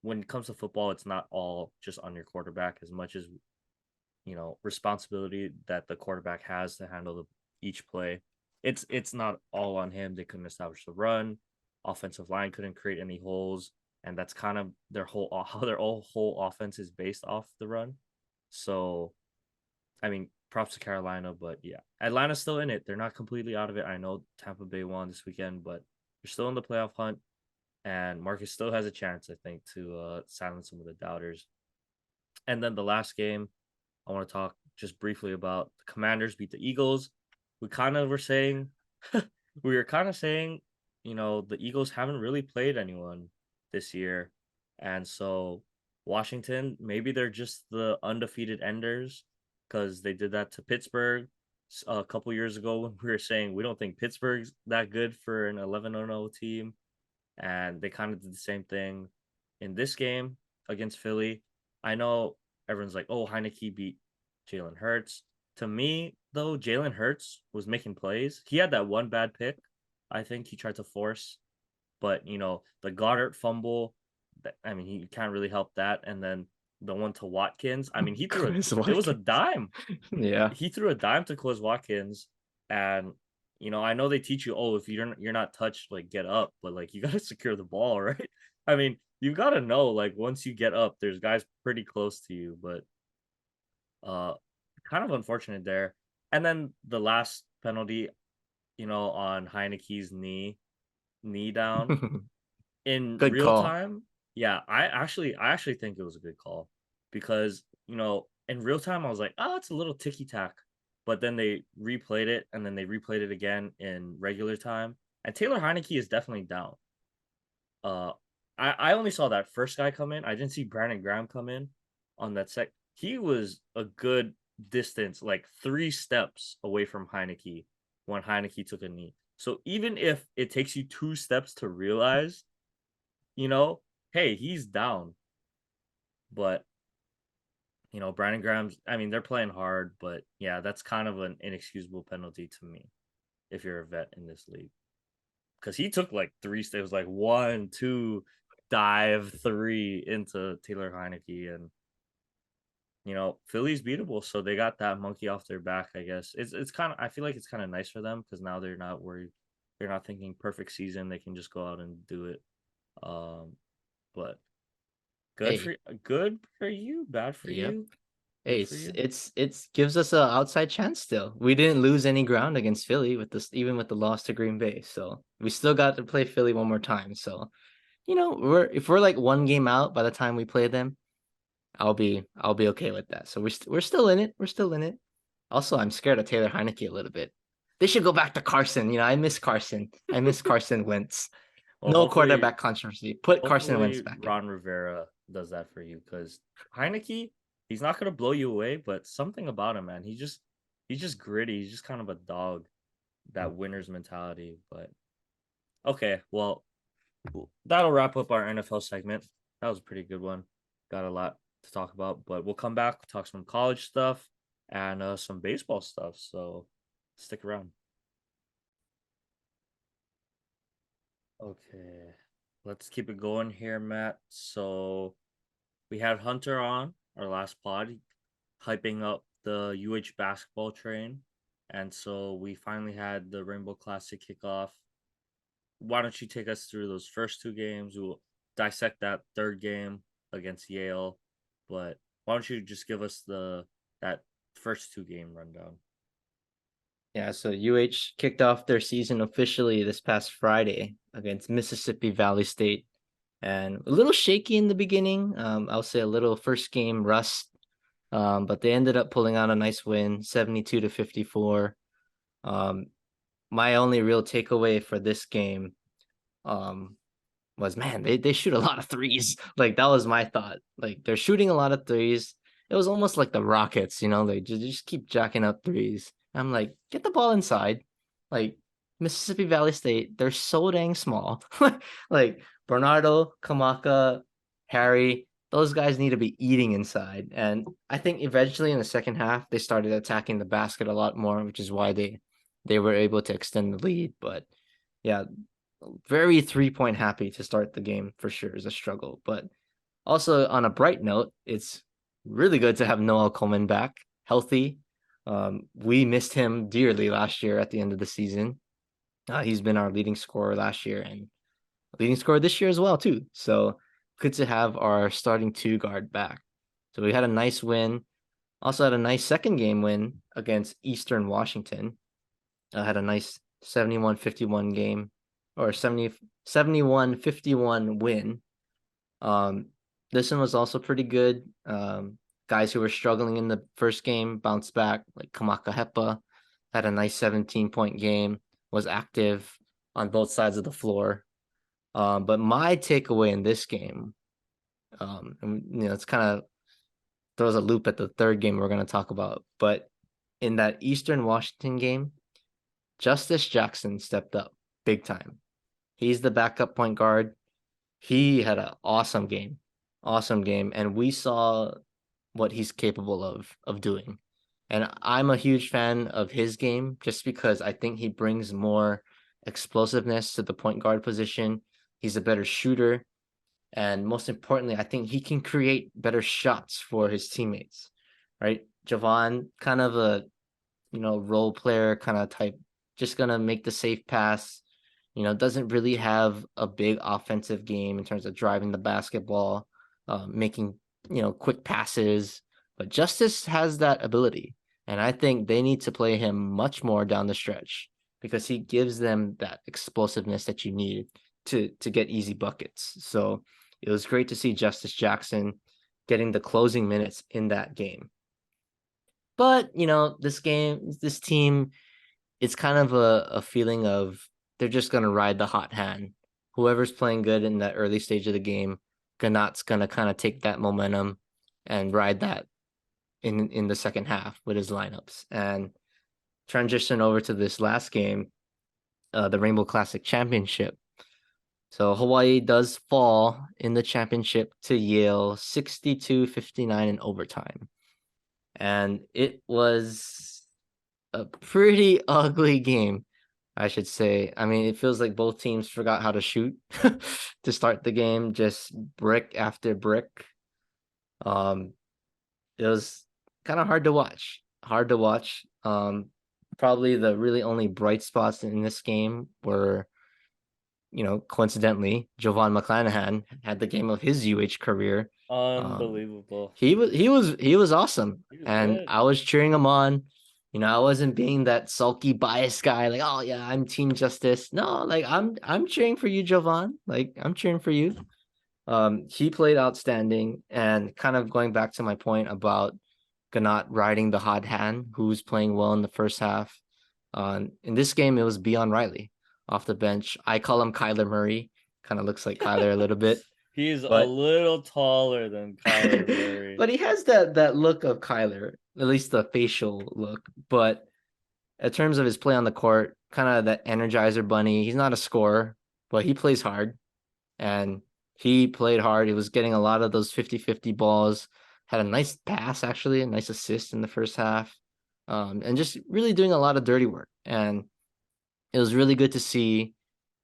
when it comes to football, it's not all just on your quarterback as much as, responsibility that the quarterback has to handle each play. It's not all on him. They couldn't establish the run. Offensive line couldn't create any holes. And that's kind of how their whole offense is based off the run. So, I mean, props to Carolina, but yeah, Atlanta's still in it. They're not completely out of it. I know Tampa Bay won this weekend, but they're still in the playoff hunt, and Marcus still has a chance, I think, to silence some of the doubters. And then the last game, I want to talk just briefly about the Commanders beat the Eagles. We kind of were saying, we were kind of saying, the Eagles haven't really played anyone this year, and so Washington, maybe they're just the undefeated enders because they did that to Pittsburgh a couple years ago when we were saying we don't think Pittsburgh's that good for an 11-0 team. And they kind of did the same thing in this game against Philly. I know everyone's like, oh, Heineke beat Jalen Hurts. To me, though, Jalen Hurts was making plays. He had that one bad pick, I think he tried to force. But, the Goddard fumble, he can't really help that. And then the one to Watkins. I mean, it was a dime. Yeah. He threw a dime to Quez Watkins. And, I know they teach you, oh, if you're not touched, like, get up. But, like, you got to secure the ball, right? I mean, you got to know, like, once you get up, there's guys pretty close to you. But kind of unfortunate there. And then the last penalty, on Heineke's knee down in Good real call. time. Yeah, I actually think it was a good call because, in real time I was like, oh, it's a little ticky tack. But then they replayed it and then they replayed it again in regular time. And Taylor Heineke is definitely down. I only saw that first guy come in. I didn't see Brandon Graham come in on that sec. He was a good distance, like 3 steps away from Heineke when Heineke took a knee. So even if it takes you 2 steps to realize, hey, he's down. But, Brandon Graham's, they're playing hard, but yeah, that's kind of an inexcusable penalty to me if you're a vet in this league. Because he took like 3 steps, like 1, 2, dive 3 into Taylor Heineke. And, Philly's beatable. So they got that monkey off their back, I guess. It's kind of, I feel like it's kind of nice for them because now they're not worried. They're not thinking perfect season. They can just go out and do it. But good for you, bad for you. Hey, it's gives us an outside chance still. We didn't lose any ground against Philly with this, even with the loss to Green Bay. So we still got to play Philly one more time. So, if we're like 1 game out by the time we play them, I'll be okay with that. So we're still in it. We're still in it. Also, I'm scared of Taylor Heineke a little bit. They should go back to Carson. I miss Carson. I miss Carson Wentz. Well, no quarterback controversy. Put Carson Wentz back. Ron Rivera does that for you because Heineke, he's not gonna blow you away, but something about him, man. He's just gritty. He's just kind of a dog, that winner's mentality. But okay, well, that'll wrap up our NFL segment. That was a pretty good one. Got a lot to talk about, but we'll come back, talk some college stuff and some baseball stuff. So stick around. Okay, let's keep it going here, Matt. So we had Hunter on our last pod, hyping up the UH basketball train. And so we finally had the Rainbow Classic kickoff. Why don't you take us through those first 2 games? We'll dissect that 3rd game against Yale. But why don't you just give us that first 2 game rundown? Yeah, so UH kicked off their season officially this past Friday against Mississippi Valley State. And a little shaky in the beginning. I'll say a little first game rust. But they ended up pulling out a nice win, 72-54. My only real takeaway for this game was, man, they shoot a lot of threes. Like, that was my thought. Like, they're shooting a lot of threes. It was almost like the Rockets, they just keep jacking up threes. I'm like, get the ball inside. Like Mississippi Valley State, they're so dang small. Like Bernardo, Kamaka, Harry, those guys need to be eating inside. And I think eventually in the second half, they started attacking the basket a lot more, which is why they were able to extend the lead. But yeah, very 3-point happy to start the game for sure is a struggle. But also on a bright note, it's really good to have Noel Coleman back healthy. We missed him dearly last year at the end of the season. He's been our leading scorer last year and leading scorer this year as well too. So good to have our starting two guard back. So we had a nice win. Also had a nice second game win against Eastern Washington. Had a nice 71-51 game or 71-51 win. This one was also pretty good. Guys who were struggling in the first game bounced back, like Kamaka Hepa had a nice 17-point game, was active on both sides of the floor. But my takeaway in this game, it's kind of throws a loop at the third game we're going to talk about. But in that Eastern Washington game, Justice Jackson stepped up big time. He's the backup point guard. He had an awesome game, and we saw what he's capable of doing. And I'm a huge fan of his game just because I think he brings more explosiveness to the point guard position. He's a better shooter. And most importantly, I think he can create better shots for his teammates, right? Javon, kind of a, role player kind of type, just going to make the safe pass, doesn't really have a big offensive game in terms of driving the basketball, making, quick passes. But Justice has that ability. And I think they need to play him much more down the stretch because he gives them that explosiveness that you need to get easy buckets. So it was great to see Justice Jackson getting the closing minutes in that game. But, this team, it's kind of a feeling of they're just going to ride the hot hand. Whoever's playing good in that early stage of the game, Ganot's going to kind of take that momentum and ride that in the second half with his lineups and transition over to this last game, the Rainbow Classic Championship. So Hawaii does fall in the championship to Yale 62-59 in overtime. And it was a pretty ugly game, I should say. I mean, it feels like both teams forgot how to shoot to start the game, just brick after brick. It was kind of hard to watch. Probably the really only bright spots in this game were, coincidentally, Jovan McClanahan had the game of his UH career. Unbelievable. He was awesome, He was and good. I was cheering him on. I wasn't being that sulky, biased guy. Like, oh yeah, I'm Team Justice. No, like I'm cheering for you, Jovan. Like I'm cheering for you. He played outstanding, and kind of going back to my point about Ganot riding the hot hand, who's playing well in the first half. In this game, it was Beon Riley off the bench. I call him Kyler Murray. Kind of looks like Kyler a little bit, He's a but little taller than Kyler Murray. but he has that look of Kyler, at least the facial look. But in terms of his play on the court, kind of that energizer bunny. He's not a scorer, but he plays hard, and he played hard. He was getting a lot of those 50-50 balls. Had a nice pass, actually, a nice assist in the first half, and just really doing a lot of dirty work. And it was really good to see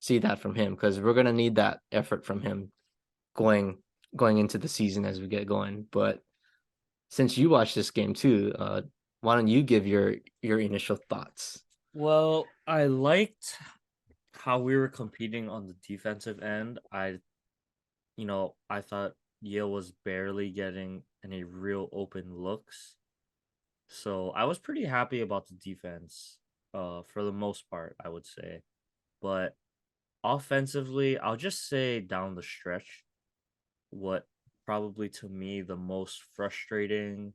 that from him because we're gonna need that effort from him going into the season as we get going. But since you watched this game too, why don't you give your initial thoughts? Well, I liked how we were competing on the defensive end. I thought Yale was barely getting any real open looks. So I was pretty happy about the defense, for the most part, I would say. But offensively, I'll just say down the stretch, what probably to me the most frustrating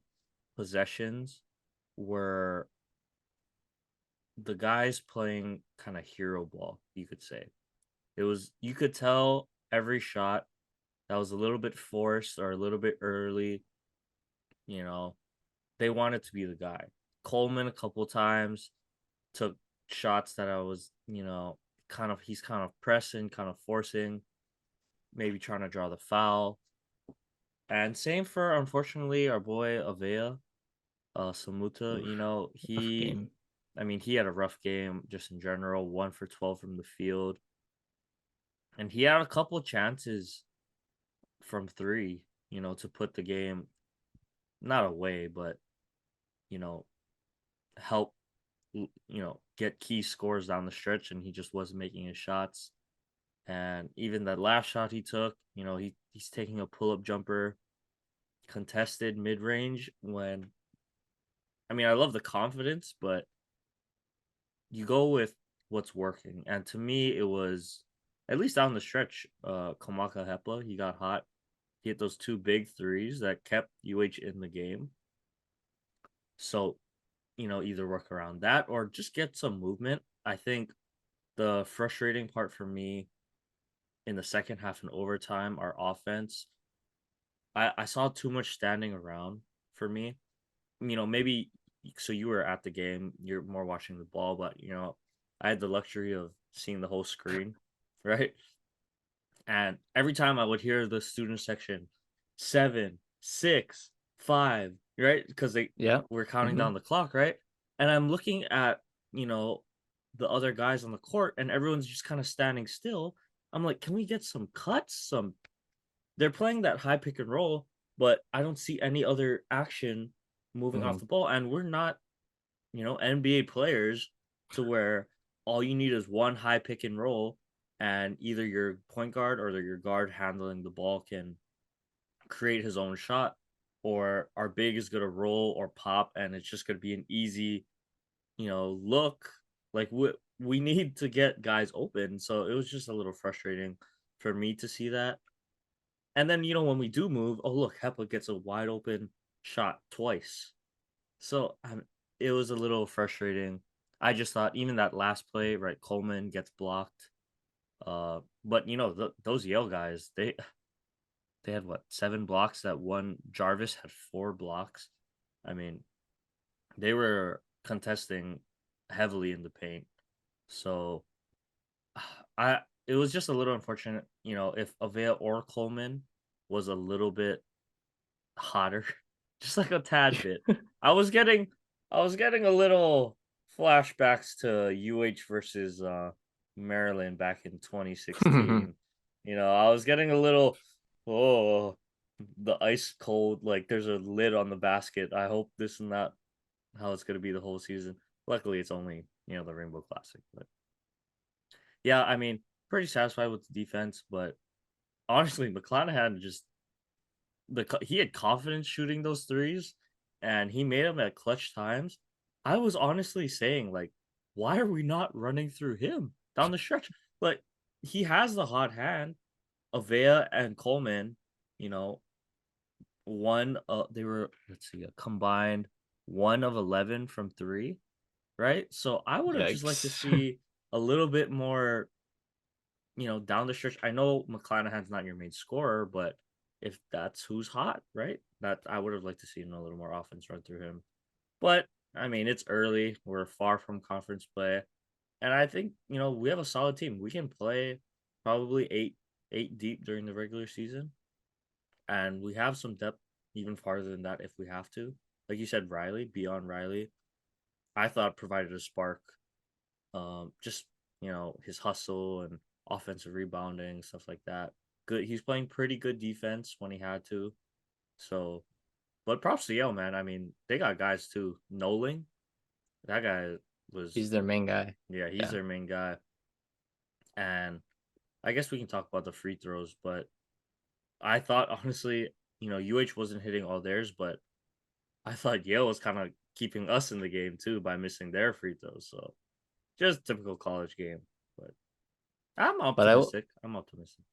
possessions were the guys playing kind of hero ball, you could say. You could tell every shot that was a little bit forced or a little bit early, you know, they wanted to be the guy. Coleman a couple times, took shots that I was, he's kind of pressing, kind of forcing, maybe trying to draw the foul. And same for, unfortunately, our boy Avea, Samuta. Oof, rough game. He had a rough game just in general, 1 for 12 from the field. And he had a couple chances from three, to put the game not away, but, you know, help, get key scores down the stretch. And he just wasn't making his shots. And even that last shot he took, he's taking a pull up jumper contested mid range when, I love the confidence, but you go with what's working. And to me, it was at least down the stretch, Kamaka Hepla, he got hot. He hit those two big threes that kept UH in the game. So, either work around that or just get some movement. I think the frustrating part for me in the second half and overtime, our offense, I saw too much standing around for me. Maybe so you were at the game, you're more watching the ball, but I had the luxury of seeing the whole screen, right? And every time I would hear the student section, 7, 6, 5, right? Because they Yeah. were counting Mm-hmm. down the clock, right? And I'm looking at, the other guys on the court, and everyone's just kind of standing still. I'm like, can we get some cuts? They're playing that high pick and roll, but I don't see any other action moving Mm-hmm. off the ball. And we're not, NBA players to where all you need is one high pick and roll, and either your point guard or your guard handling the ball can create his own shot, or our big is going to roll or pop, and it's just going to be an easy, look. Like we need to get guys open. So it was just a little frustrating for me to see that. And then, when we do move, oh, look, Hepa gets a wide open shot twice. So it was a little frustrating. I just thought even that last play, right? Coleman gets blocked. But those Yale guys, they had what, 7 blocks. That one Jarvis had 4 blocks. I mean, they were contesting heavily in the paint. So I it was just a little unfortunate, if Avea or Coleman was a little bit hotter, just like a tad bit. I was getting a little flashbacks to UH versus Maryland back in 2016. I was getting a little, oh, the ice cold, like there's a lid on the basket. I hope this is not how it's gonna be the whole season. Luckily it's only, the Rainbow Classic. But yeah, pretty satisfied with the defense, but honestly, McClanahan just he had confidence shooting those threes, and he made them at clutch times. I was honestly saying, like, why are we not running through him down the stretch? Like, he has the hot hand. Avea and Coleman, you know, they were, let's see, a combined 1 of 11 from three, right? So I would have just liked to Yikes. see a little bit more, down the stretch. I know McClanahan's not your main scorer, but if that's who's hot, right? That I would have liked to see a little more offense run through him. But it's early. We're far from conference play. And I think, we have a solid team. We can play probably eight deep during the regular season. And we have some depth even farther than that if we have to. Like you said, Riley, beyond Riley, I thought provided a spark. Just, his hustle and offensive rebounding, stuff like that. Good. He's playing pretty good defense when he had to. So, but props to Yale, man. They got guys too. Nolan, that guy was, He's their main guy. yeah, he's Yeah. their main guy. And I guess we can talk about the free throws, but I thought honestly, UH wasn't hitting all theirs, but I thought Yale was kind of keeping us in the game too by missing their free throws. So just typical college game. But I'm But optimistic. I'm optimistic.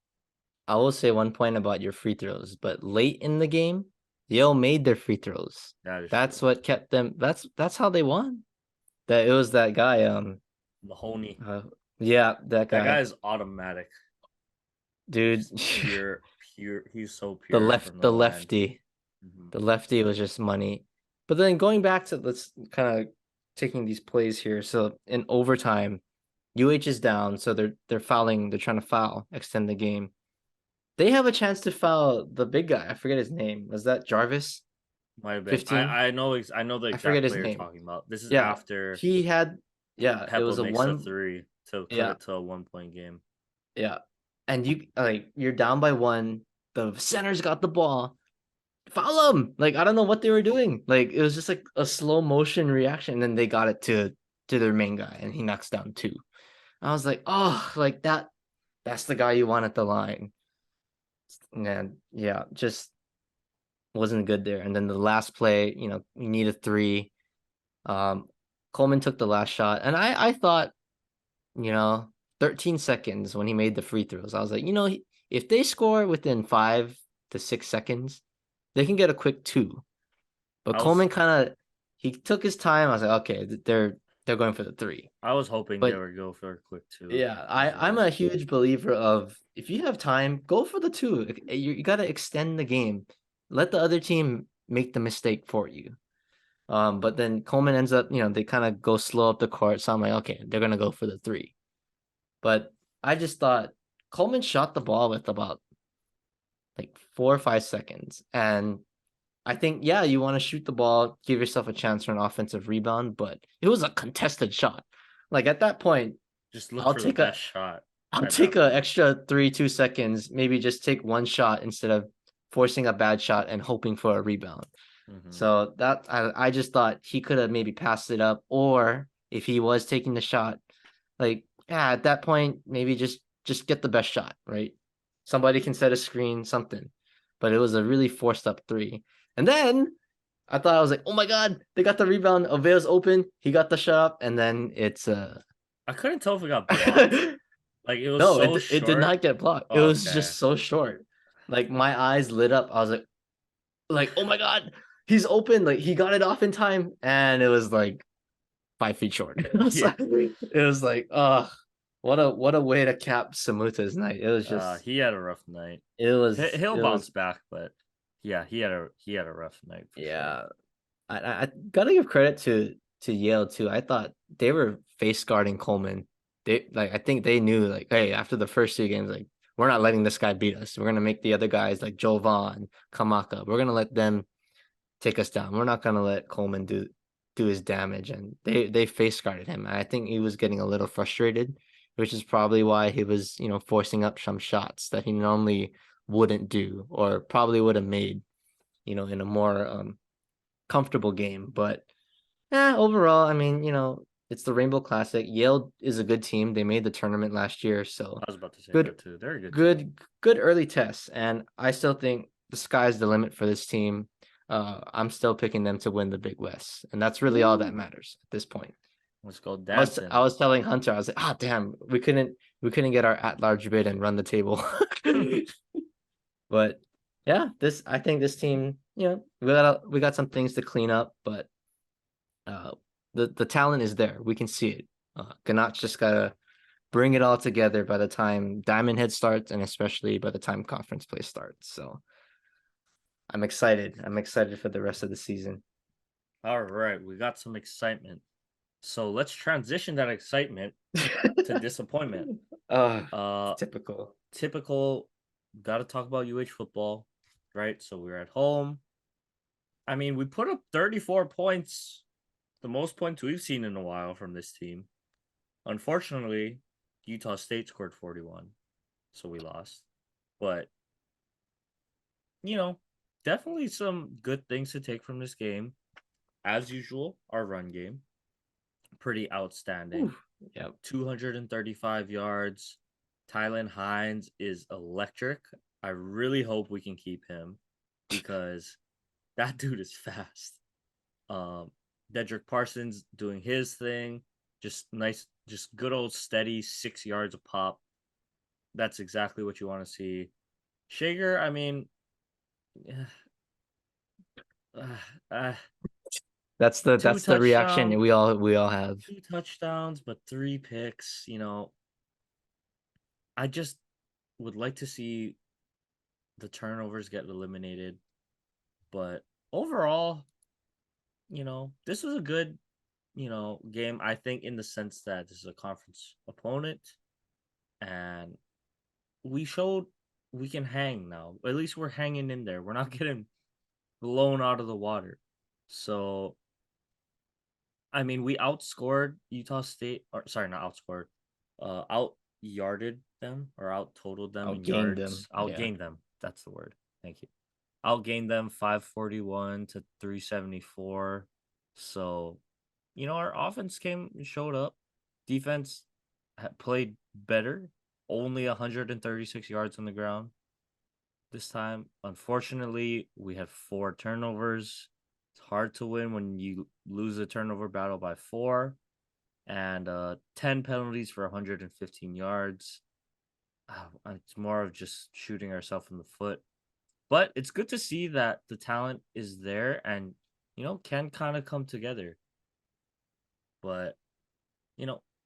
I will say one point about your free throws, but late in the game, Yale made their free throws. That is That's true. what kept them. That's how they won. That it was that guy. Mahoney. Uh, yeah, that That guy guy, is automatic. dude. Just pure. He's so the pure left, from the the line. lefty, Mhm. the lefty was just money. But then going back to let's kind of taking these plays here. So in overtime, UH is down, so they're fouling, they're trying to foul, extend the game. They have a chance to foul the big guy. I forget his name. Was that Jarvis? Might have been. 15? I know the I forget exact his player you're name. talking about. This is Yeah. after He had it Peppa was a makes a one. three to cut Yeah, it to a 1 point game. yeah. And you like you're down by one. The center's got the ball. Foul him. Like I don't know what they were doing. Like it was just like a slow motion reaction. And then they got it to their main guy and he knocks down two. I was like, oh, like that's the guy you want at the line. And yeah, just wasn't good there. And then the last play, you need a three. Um, Coleman took the last shot, and I thought, you know, 13 seconds when he made the free throws, I was like, if they score within 5 to 6 seconds, they can get a quick two. But I was Coleman kind of he took his time. I was like, okay, they're going for the three. I was hoping they But would go for a quick two yeah, as I'm well. a huge believer of if you have time, go for the two. You got to extend the game. Let the other team make the mistake for you. But then Coleman ends up, they kind of go slow up the court. So I'm like, okay, they're gonna go for the three. But I just thought Coleman shot the ball with about like 4 or 5 seconds. And I think, yeah, you want to shoot the ball, give yourself a chance for an offensive rebound, but it was a contested shot. Like at that point, Just look I'll for the take a best shot I'll at take that a point. extra 3 2 seconds, maybe just take one shot instead of forcing a bad shot and hoping for a rebound. Hmm. So that I just thought he could have maybe passed it up, or if he was taking the shot, like yeah, at that point maybe just get the best shot, right? Somebody can set a screen, something. But it was a really forced up three. And then I thought I was like, oh my god, they got the rebound. Aveo's open, he got the shot up, and then it's I couldn't tell if it got blocked. Like it was no, so it did short. not get blocked. It was Okay. just so short. Like my eyes lit up. I was like, oh my god, he's open. Like he got it off in time, and it was like 5 feet short. Yeah. It was like, what a way to cap Samuta's night. It was just, He had a rough night. it was, He'll it bounce was, back, but yeah, he had a rough night for sure. yeah. I gotta give credit to Yale too. I thought they were face guarding Coleman. They like I think they knew like, hey, after the first 2 games, like we're not letting this guy beat us. We're gonna make the other guys like Jovan, Kamaka. We're gonna let them take us down. We're not gonna let Coleman do his damage. And they face guarded him. And I think he was getting a little frustrated, which is probably why he was, forcing up some shots that he normally wouldn't do or probably would have made, in a more comfortable game. But yeah, overall, I mean, it's the Rainbow Classic. Yale is a good team. They made the tournament last year, so I was about to say good, that too. They're a good team. good early tests. And I still think the sky's the limit for this team. I'm still picking them to win the Big West, and that's really all that Woo! matters at this point. Let's go I dancing. was telling Hunter, I was like, ah, damn, we couldn't get our at large bid and run the table. But yeah, I think this team, we got some things to clean up, but uh, the talent is there. We can see it. Ganach just gotta bring it all together by the time Diamond Head starts, and especially by the time conference play starts. So I'm excited. I'm excited for the rest of the season. All right, we got some excitement. So let's transition that excitement to disappointment. uh, Uh, typical. Typical. Got to talk about UH football, right? So we're at home. I mean, we put up 34 points, the most points we've seen in a while from this team. Unfortunately, Utah State scored 41, so we lost. But, you know, definitely some good things to take from this game. As usual, our run game, pretty outstanding. Ooh, yep. 235 yards. Tylen Hines is electric. I really hope we can keep him because that dude is fast. Um, Dedrick Parsons doing his thing, just nice, just good old steady 6 yards a pop. That's exactly what you want to see. Schaeger, I mean, uh, uh, two That's the reaction touchdowns, we all have. 2 touchdowns, but 3 picks. I just would like to see the turnovers get eliminated, but overall, this was a good, game. I think in the sense that this is a conference opponent, and we showed we can hang now. At least we're hanging in there. We're not getting blown out of the water. So, I mean, we outscored Utah State, or sorry, not outscored, out yarded them or out totaled them in Outgained them. yards, Yeah. outgained them. That's the word. Thank you. Outgained them 541 to 374. So, our offense came and showed up. Defense played better, only 136 yards on the ground this time. Unfortunately, we had 4 turnovers. It's hard to win when you lose a turnover battle by 4, and 10 penalties for 115 yards. It's more of just shooting ourselves in the foot. But it's good to see that the talent is there and, can kind of come together. But,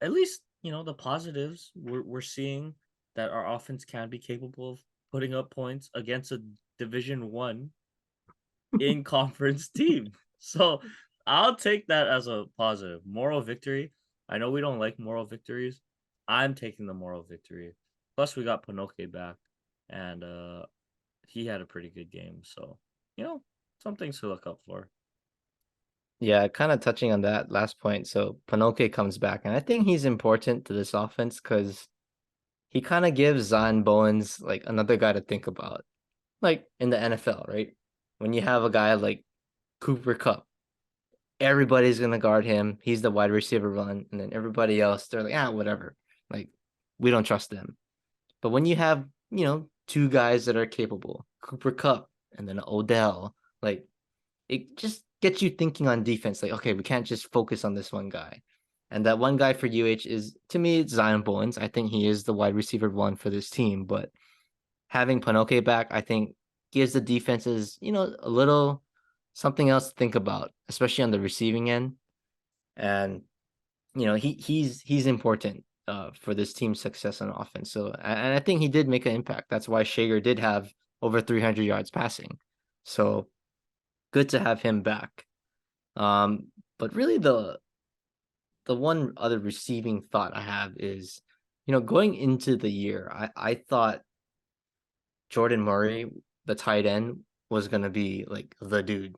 at least, the positives we're seeing that our offense can be capable of putting up points against a Division 1 in conference team. So I'll take that as a positive. Moral victory. I know we don't like moral victories. I'm taking the moral victory. Plus, we got Panoke back, and he had a pretty good game. So, some things to look up for. Yeah, kind of touching on that last point. So Panoke comes back, and I think he's important to this offense because he kind of gives Zion Bowens like another guy to think about, like in the NFL, right? When you have a guy like Cooper Kupp, everybody's gonna guard him. He's the wide receiver one, and then everybody else, they're like, whatever. Like, we don't trust them. But when you have, 2 guys that are capable, Cooper Kupp and then Odell, like it just gets you thinking on defense. Like, okay, we can't just focus on this one guy. And that one guy for UH is, to me, it's Zion Bowens. I think he is the wide receiver one for this team. But having Panoke back, I think gives the defenses, a little something else to think about, especially on the receiving end. And he's important for this team's success on offense. So, and I think he did make an impact. That's why Schaeger did have over 300 yards passing. So good to have him back. But really the one other receiving thought I have is, going into the year, I thought Jordan Murray, the tight end, was gonna be like the dude.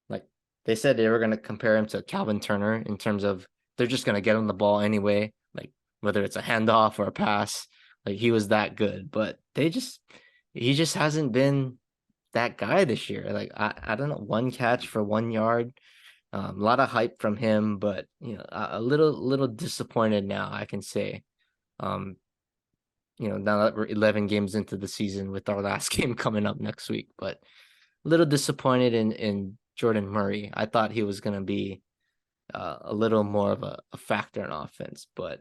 Like they said they were gonna compare him to Calvin Turner in terms of they're just gonna get him the ball anyway, like whether it's a handoff or a pass. Like he was that good, but he just hasn't been that guy this year. Like I don't know, 1 catch for 1 yard. A lot of hype from him, but a little disappointed now, I can say. Um, now that we're 11 games into the season with our last game coming up next week, but a little disappointed in Jordan Murray. I thought he was going to be a little more of a factor in offense, but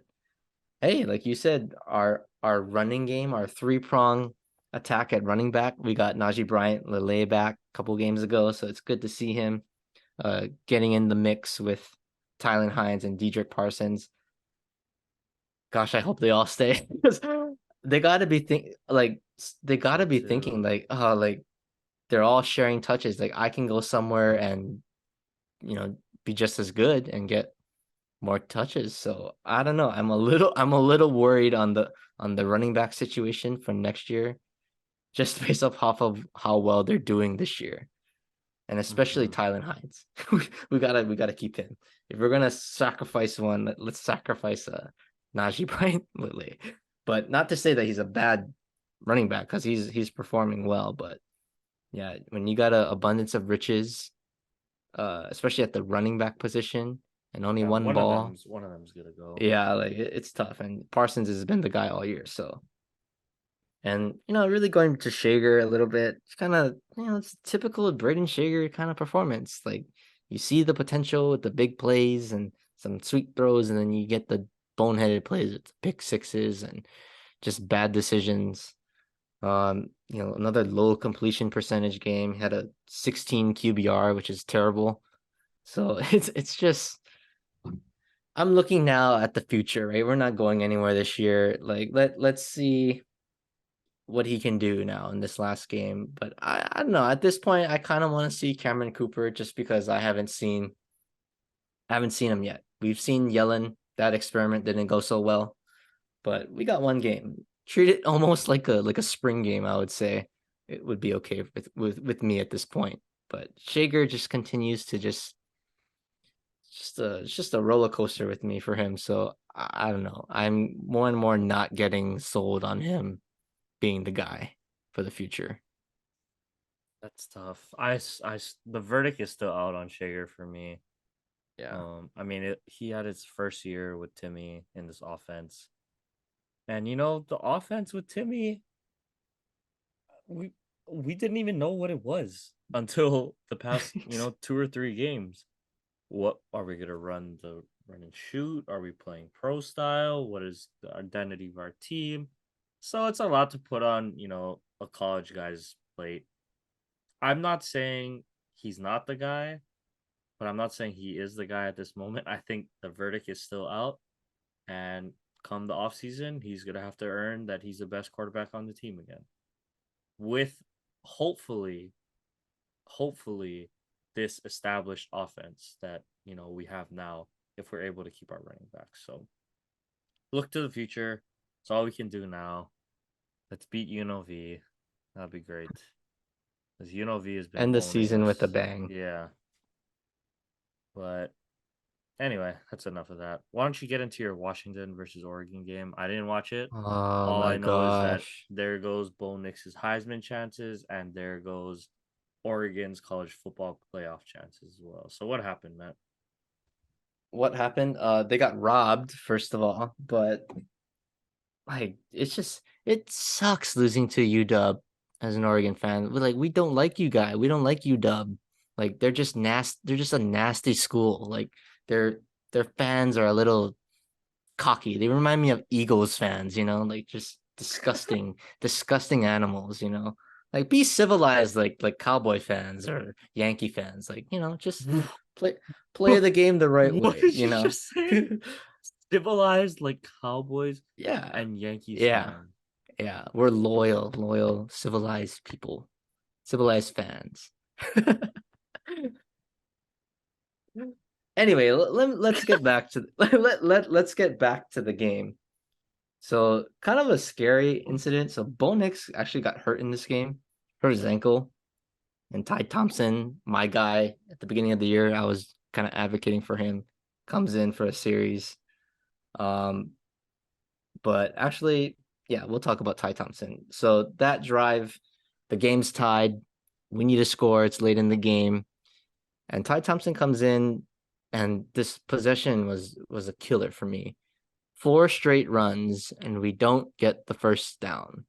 hey, like you said, our running game, our 3-prong attack at running back, we got Najee Bryant Lele back a couple games ago, so it's good to see him getting in the mix with Tylen Hines and Dedrick Parsons. Gosh, I hope they all stay because they got to be they got to Me be thinking too. like, oh, like they're all sharing touches. Like I can go somewhere and be just as good and get more touches. So I don't know. I'm a little worried on the running back situation for next year, just based off of how well they're doing this year, and especially Mm-hmm. Tylen Hines. we gotta keep him. If we're gonna sacrifice one, let's sacrifice Najee Bryant Lily. But not to say that he's a bad running back because he's performing well. But yeah, when you got an abundance of riches, especially at the running back position, and only Yeah, one ball, one of them's gonna go. yeah, like it's tough. And Parsons has been the guy all year, so. And really going to Schaeger a little bit, it's kind of it's typical of Braden Schaeger kind of performance. Like you see the potential with the big plays and some sweet throws, and then you get the boneheaded plays with the pick sixes and just bad decisions. Another low completion percentage game. He had a 16 QBR, which is terrible. So it's just I'm looking now at the future, right? We're not going anywhere this year. Like let's see what he can do now in this last game. But I don't know. At this point, I kind of want to see Cameron Cooper just because I haven't seen him yet. We've seen Yellen. That experiment didn't go so well, but we got one game. Treat it almost like a spring game, I would say. It would be okay with me at this point. But Schaeger just continues to just a roller coaster with me for him. So I don't know. I'm more and more not getting sold on him being the guy for the future. That's tough. The verdict is still out on Schaeger for me. Yeah. I mean, he had his first year with Timmy in this offense, and the offense with Timmy, we we didn't even know what it was until the past 2 or 3 games. What are we gonna run the run and shoot? Are we playing pro style? What is the identity of our team? So it's a lot to put on a college guy's plate. I'm not saying he's not the guy, but I'm not saying he is the guy at this moment. I think the verdict is still out. And come the offseason, he's going to have to earn that he's the best quarterback on the team again. With hopefully, hopefully, this established offense that, we have now if we're able to keep our running back. So look to the future. It's all we can do now. Let's beat UNLV. That'd be great. Because UNLV has been End the owning season us. with a bang. Yeah. But anyway, that's enough of that. Why don't you get into your Washington versus Oregon game? I didn't watch it. Oh All my I know is that gosh. there goes Bo Nix's Heisman chances, and there goes Oregon's college football playoff chances as well. So what happened, Matt? What happened? They got robbed, first of all, but like it sucks losing to UW as an Oregon fan. We don't like you guy. We don't like UW. Like they're just nasty. They're just a nasty school. Like their their fans are a little cocky. They remind me of Eagles fans, like just disgusting, disgusting animals. Like be civilized like Cowboy fans or Yankee fans. Like, just play play the game the right What way, did you just say? Civilized like Cowboys Yeah. and Yankees Yeah. fan. Yeah. We're loyal, civilized people, civilized fans. Anyway, let's get back to let's get back to the game. So kind of a scary incident. So Bo Nix actually got hurt in this game, hurt his ankle. And Ty Thompson, my guy at the beginning of the year, I was kind of advocating for him, comes in for a series. Um, but actually, yeah, we'll talk about Ty Thompson. So that drive, the game's tied. We need a score. It's late in the game. And Ty Thompson comes in, and this possession was a killer for me. 4 straight runs, and we don't get the first down.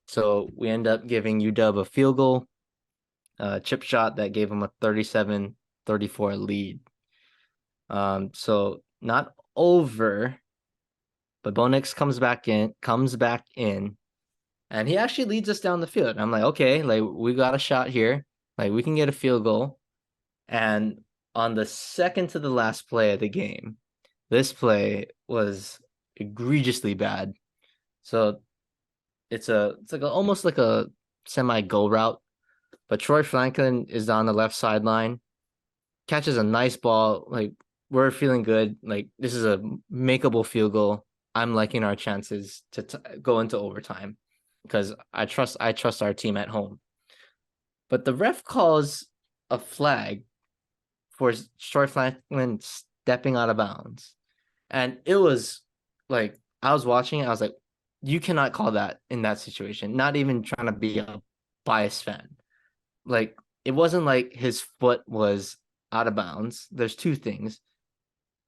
So we end up giving UW a field goal, chip shot that gave them a 37-34 lead. So not over, but Bo Nix comes back in, and he actually leads us down the field. I'm like, okay, like we got a shot here. Like we can get a field goal. And on the second to the last play of the game, this play was egregiously bad. So it's like almost like a semi go route, but Troy Franklin is on the left sideline, catches a nice ball. Like we're feeling good. Like this is a makeable field goal. I'm liking our chances to go into overtime because I trust our team at home. But the ref calls a flag for Troy Franklin stepping out of bounds. And it was like, I was watching it, I was like, you cannot call that in that situation. Not even trying to be a biased fan. Like, it wasn't like his foot was out of bounds. There's two things.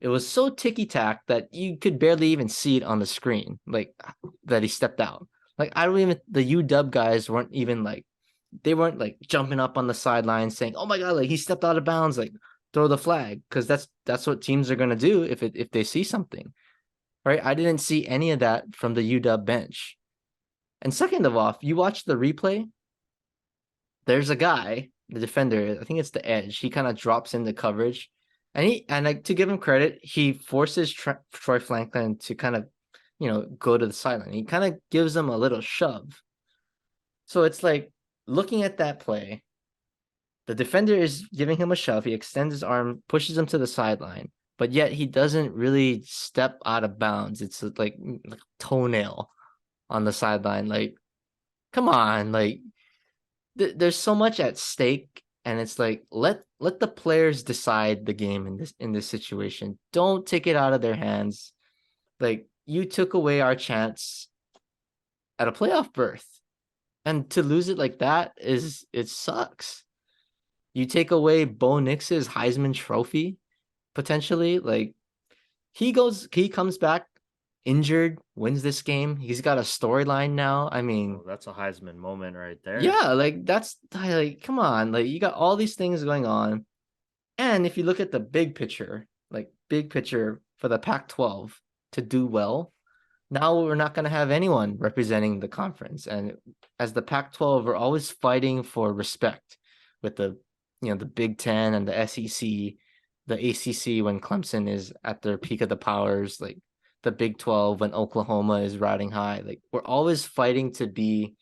It was so ticky tack that you could barely even see it on the screen, like that he stepped out. Like, I don't even, the UW guys weren't even like, they weren't like jumping up on the sideline saying, "Oh my god, like he stepped out of bounds, like throw the flag," because that's what teams are gonna do if they see something, right? I didn't see any of that from the UW bench. And second of all, you watch the replay. There's a guy, the defender. I think it's the edge. He kind of drops into coverage, and like to give him credit, he forces Troy Franklin to kind of, go to the sideline. He kind of gives him a little shove, So it's like looking at that play, the defender is giving him a shove. He extends his arm, pushes him to the sideline, but yet he doesn't really step out of bounds. It's like a toenail on the sideline. Like, come on, like there's so much at stake, and it's like let the players decide the game in this situation. Don't take it out of their hands. Like you took away our chance at a playoff berth, and to lose it like that is it sucks. You take away Bo Nix's Heisman Trophy potentially. Like he comes back injured, wins this game. He's got a storyline now. I mean, Oh, that's a Heisman moment right there. yeah, like that's like come on, like you got all these things going on. And if you look at the big picture, like big picture for the Pac-12 to do well, now we're not going to have anyone representing the conference. And as the Pac-12, we're always fighting for respect with the Big Ten and the SEC, the ACC when Clemson is at their peak of the powers, like the Big 12 when Oklahoma is riding high. Like we're always fighting to be,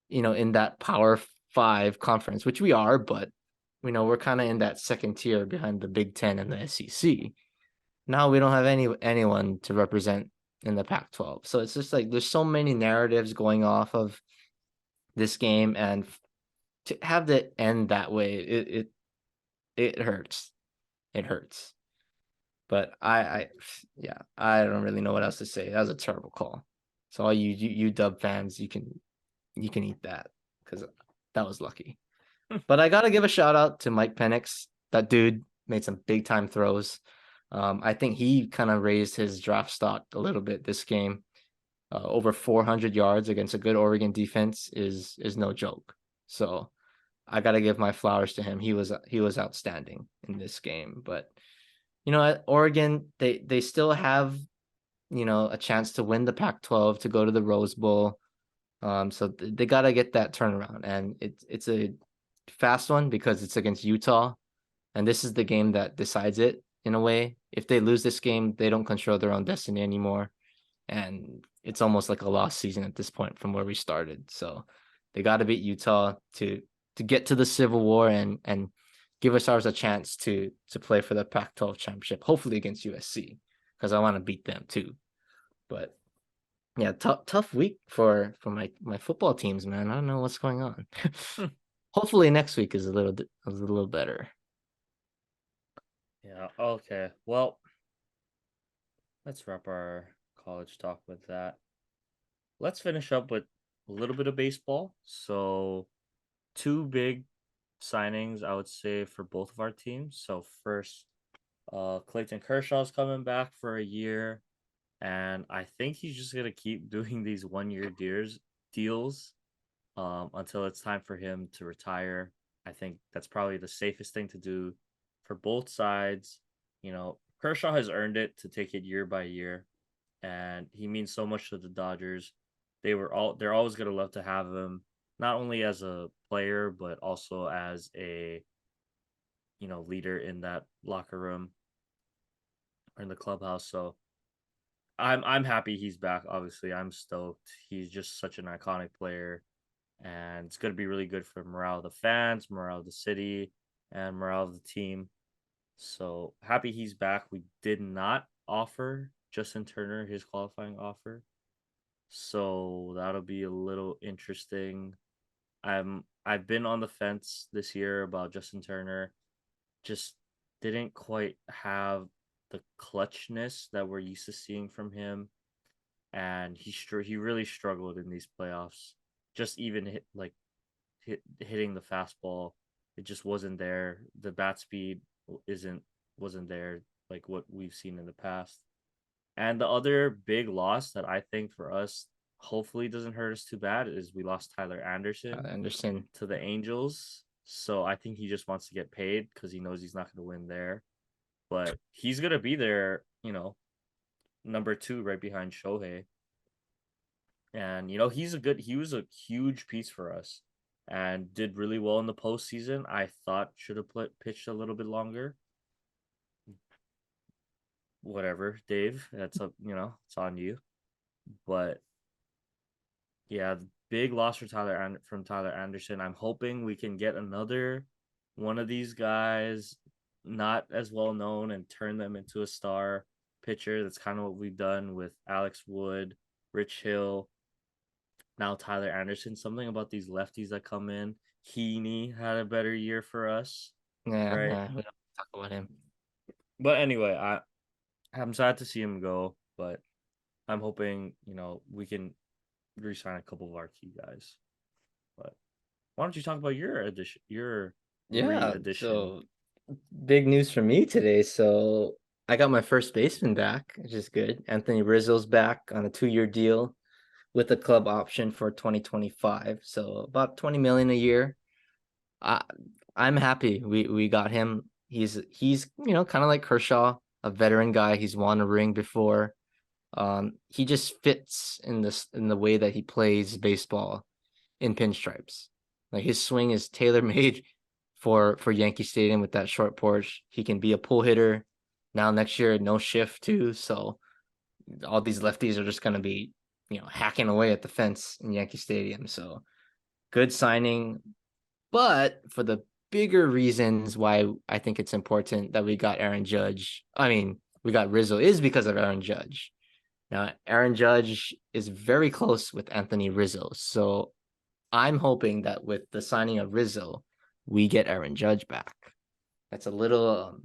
in that Power Five conference, which we are, but we're kind of in that second tier behind the Big Ten and the SEC. Now we don't have anyone to represent in the Pac-12. So it's just like there's so many narratives going off of this game, and to have it end that way, it hurts. It hurts. But yeah, I don't really know what else to say. That was a terrible call. So all you Dub fans, you can eat that because that was lucky. But I gotta give a shout out to Mike Penix. That dude made some big time throws. I think he kind of raised his draft stock a little bit this game. Over 400 yards against a good Oregon defense is no joke. So I gotta give my flowers to him. He was outstanding in this game. But at Oregon, they still have a chance to win the Pac-12 to go to the Rose Bowl. So they gotta get that turnaround, and it's a fast one because it's against Utah, and this is the game that decides it in a way. If they lose this game, they don't control their own destiny anymore, and it's almost like a lost season at this point from where we started. So they got to beat Utah to get to the Civil War and give ourselves a chance to play for the Pac-12 championship, hopefully against USC, because I want to beat them too. But yeah, tough week for my football teams, man. I don't know what's going on. Hopefully next week is a little better. Yeah. Okay. Well, let's wrap our college talk with that. Let's finish up with a little bit of baseball. So, two big signings, I would say, for both of our teams. So, first, Clayton Kershaw's coming back for a year, and I think he's just gonna keep doing these 1 year deals until it's time for him to retire. I think that's probably the safest thing to do for both sides. Kershaw has earned it to take it year by year, and he means so much to the Dodgers. They're always gonna love to have him, not only as a player but also as a leader in that locker room or in the clubhouse. So I'm happy he's back. Obviously, I'm stoked. He's just such an iconic player, and it's going to be really good for morale of the fans, morale of the city, and morale of the team. So happy he's back. We did not offer Justin Turner his qualifying offer, so that'll be a little interesting. I've been on the fence this year about Justin Turner. Just didn't quite have the clutchness that we're used to seeing from him, and he really struggled in these playoffs. Just even hitting the fastball, it just wasn't there. The bat speed isn't wasn't there like what we've seen in the past. And the other big loss that I think for us hopefully doesn't hurt us too bad is we lost Tyler Anderson Anderson. to the Angels. So I think he just wants to get paid because he knows he's not going to win there. But he's going to be there, number two right behind Shohei. And he was a huge piece for us and did really well in the postseason. I thought should have pitched a little bit longer. Whatever, Dave. That's it's on you. But yeah, big loss for Tyler Anderson. I'm hoping we can get another one of these guys not as well known and turn them into a star pitcher. That's kind of what we've done with Alex Wood, Rich Hill, now Tyler Anderson. Something about these lefties that come in. Heaney had a better year for us, Yeah, right? nah, we don't talk about him. But anyway, I'm sad to see him go, but I'm hoping we can re-sign a couple of our key guys. But why don't you talk about your addition, your Yeah, re-addition? so big news for me today. So I got my first baseman back, which is good. Anthony Rizzo's back on a 2-year deal with a club option for 2025. So about 20 million a year. I I'm happy we got him. He's kind of like Kershaw, a veteran guy. He's won a ring before. He just fits in the way that he plays baseball in pinstripes. Like his swing is tailor made for Yankee Stadium with that short porch. He can be a pull hitter. Now next year, no shift too. So all these lefties are just gonna be, hacking away at the fence in Yankee Stadium. So good signing. But for the bigger reasons why I think it's important that we got Aaron Judge, I mean, we got Rizzo is because of Aaron Judge. Now, Aaron Judge is very close with Anthony Rizzo. So I'm hoping that with the signing of Rizzo, we get Aaron Judge back. That's a little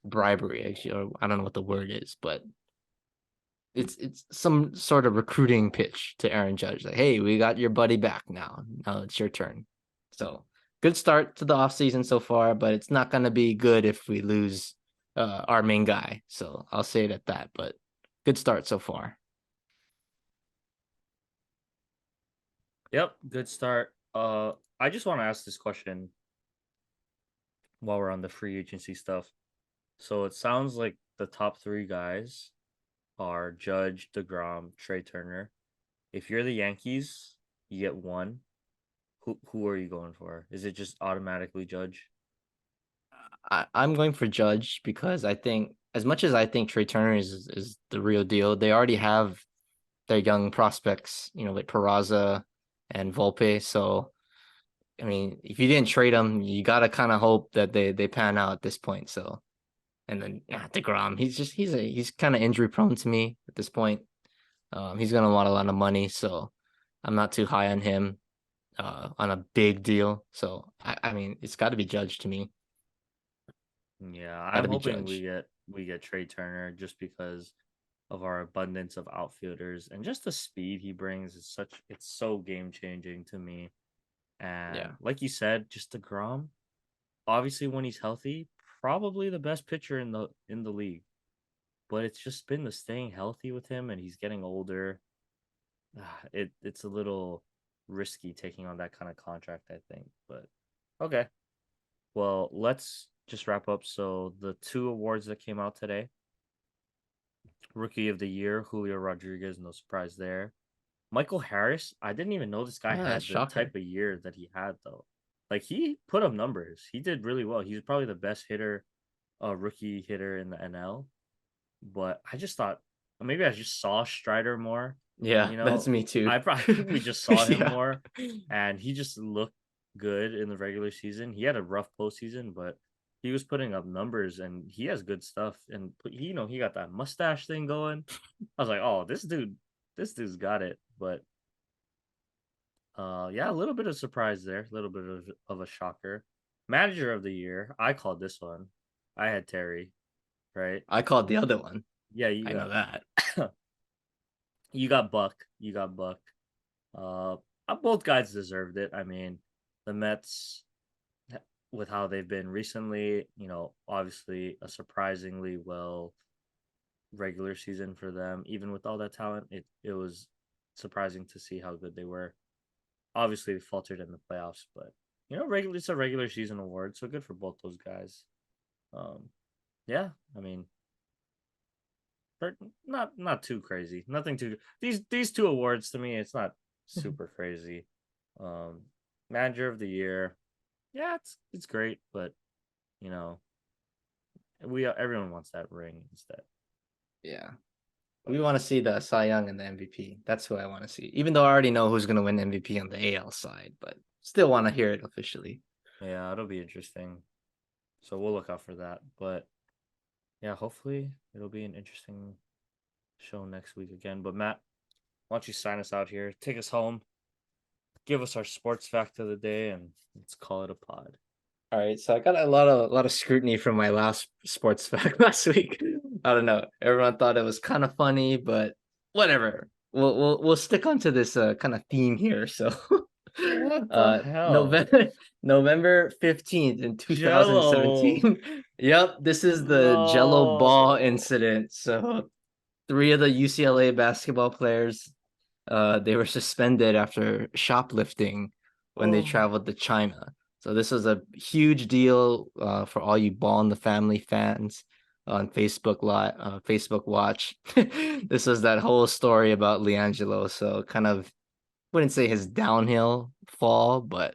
bribery, actually, or I don't know what the word is, but it's some sort of recruiting pitch to Aaron Judge. Like, hey, we got your buddy back now. Now it's your turn. So good start to the offseason so far, but it's not going to be good if we lose our main guy. So I'll say it at that, but good start so far. Yep, good start. I just want to ask this question while we're on the free agency stuff. So it sounds like the top three guys are Judge, DeGrom, Trey Turner. If you're the Yankees, you get one. Who are you going for? Is it just automatically Judge? I'm going for Judge because I think as much as I think Trey Turner is the real deal, they already have their young prospects, like Peraza and Volpe. So I mean, if you didn't trade them, you gotta kind of hope that they pan out at this point. So and then DeGrom, he's kind of injury prone to me at this point. He's gonna want a lot of money, so I'm not too high on him on a big deal. So I mean, it's got to be Judge to me. Yeah, Got I'm to be hoping we Judge. get we get Trey Turner just because of our abundance of outfielders and just the speed he brings is it's so game changing to me. Yeah. And like you said, just DeGrom, obviously when he's healthy, probably the best pitcher in the league. But it's just been the staying healthy with him and he's getting older. It's a little risky taking on that kind of contract, I think. But okay. Well, let's just wrap up. So the two awards that came out today: Rookie of the Year, Julio Rodriguez, no surprise there. Michael Harris, I didn't even know this guy Yeah, had the shocker. type of year that he had though. Like he put up numbers. He did really well. He's probably the best hitter, rookie hitter in the NL. But I just thought maybe I just saw Strider more. Yeah, that's me too. I think we just saw him Yeah. more, and he just looked good in the regular season. He had a rough postseason, but he was putting up numbers, and he has good stuff. And he got that mustache thing going. I was like, oh, this dude's got it. But yeah, a little bit of surprise there, a little bit of a shocker. Manager of the year, I called this one. I had Terry, right? I called the other one. Yeah, I know that. you got Buck. You got Buck. Uh, both guys deserved it. I mean, the Mets, with how they've been recently, obviously a surprisingly well regular season for them. Even with all that talent, it was surprising to see how good they were. Obviously, they faltered in the playoffs, but regular it's a regular season award, so good for both those guys. Um, yeah, I mean, they're not too crazy. Nothing too these two awards to me, it's not super crazy. Um, Manager of the year, yeah, it's great, but you know, we everyone wants that ring instead. Yeah. We want to see the Cy Young and the MVP. That's who I want to see. Even though I already know who's going to win MVP on the AL side, but still want to hear it officially. Yeah, it'll be interesting. So we'll look out for that. But yeah, hopefully it'll be an interesting show next week again. But Matt, why don't you sign us out here? Take us home. Give us our sports fact of the day, and let's call it a pod. All right, so I got a lot of scrutiny from my last sports fact last week. I don't know. Everyone thought it was kind of funny, but whatever. We'll stick onto this kind of theme here. So What the hell? November 15th in Jello. 2017. Yep, this is the Jello ball No. incident. So three of the UCLA basketball players they were suspended after shoplifting when they Oh. traveled to China. So this was a huge deal for all you Ball in the Family fans on Facebook Watch. This was that whole story about Leangelo. So kind of wouldn't say his downhill fall, but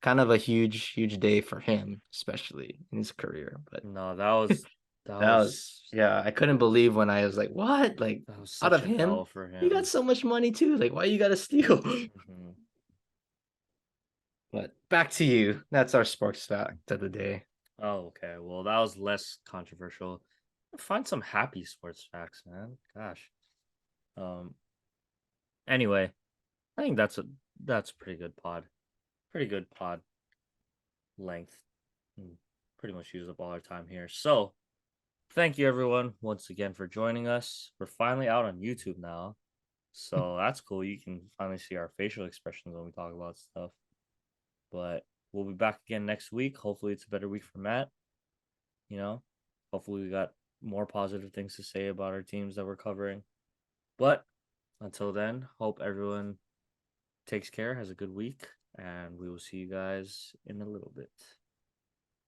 kind of a huge day for him, especially in his career. But No, that that was was yeah, I couldn't believe when I was like, what? Like that was out such of an L him? for He got him. so much money too. Like, why you gotta steal? Mhm. But back to you. That's our sports fact of the day. Oh, okay. Well, that was less controversial. Find some happy sports facts, man. Gosh. Um. Anyway, I think that's a pretty good pod. Pretty good pod length. Pretty much used up all our time here. So thank you everyone once again for joining us. We're finally out on YouTube now. So that's cool. You can finally see our facial expressions when we talk about stuff. But we'll be back again next week. Hopefully it's a better week for Matt. You know, hopefully we got more positive things to say about our teams that we're covering. But until then, hope everyone takes care, has a good week, and we will see you guys in a little bit.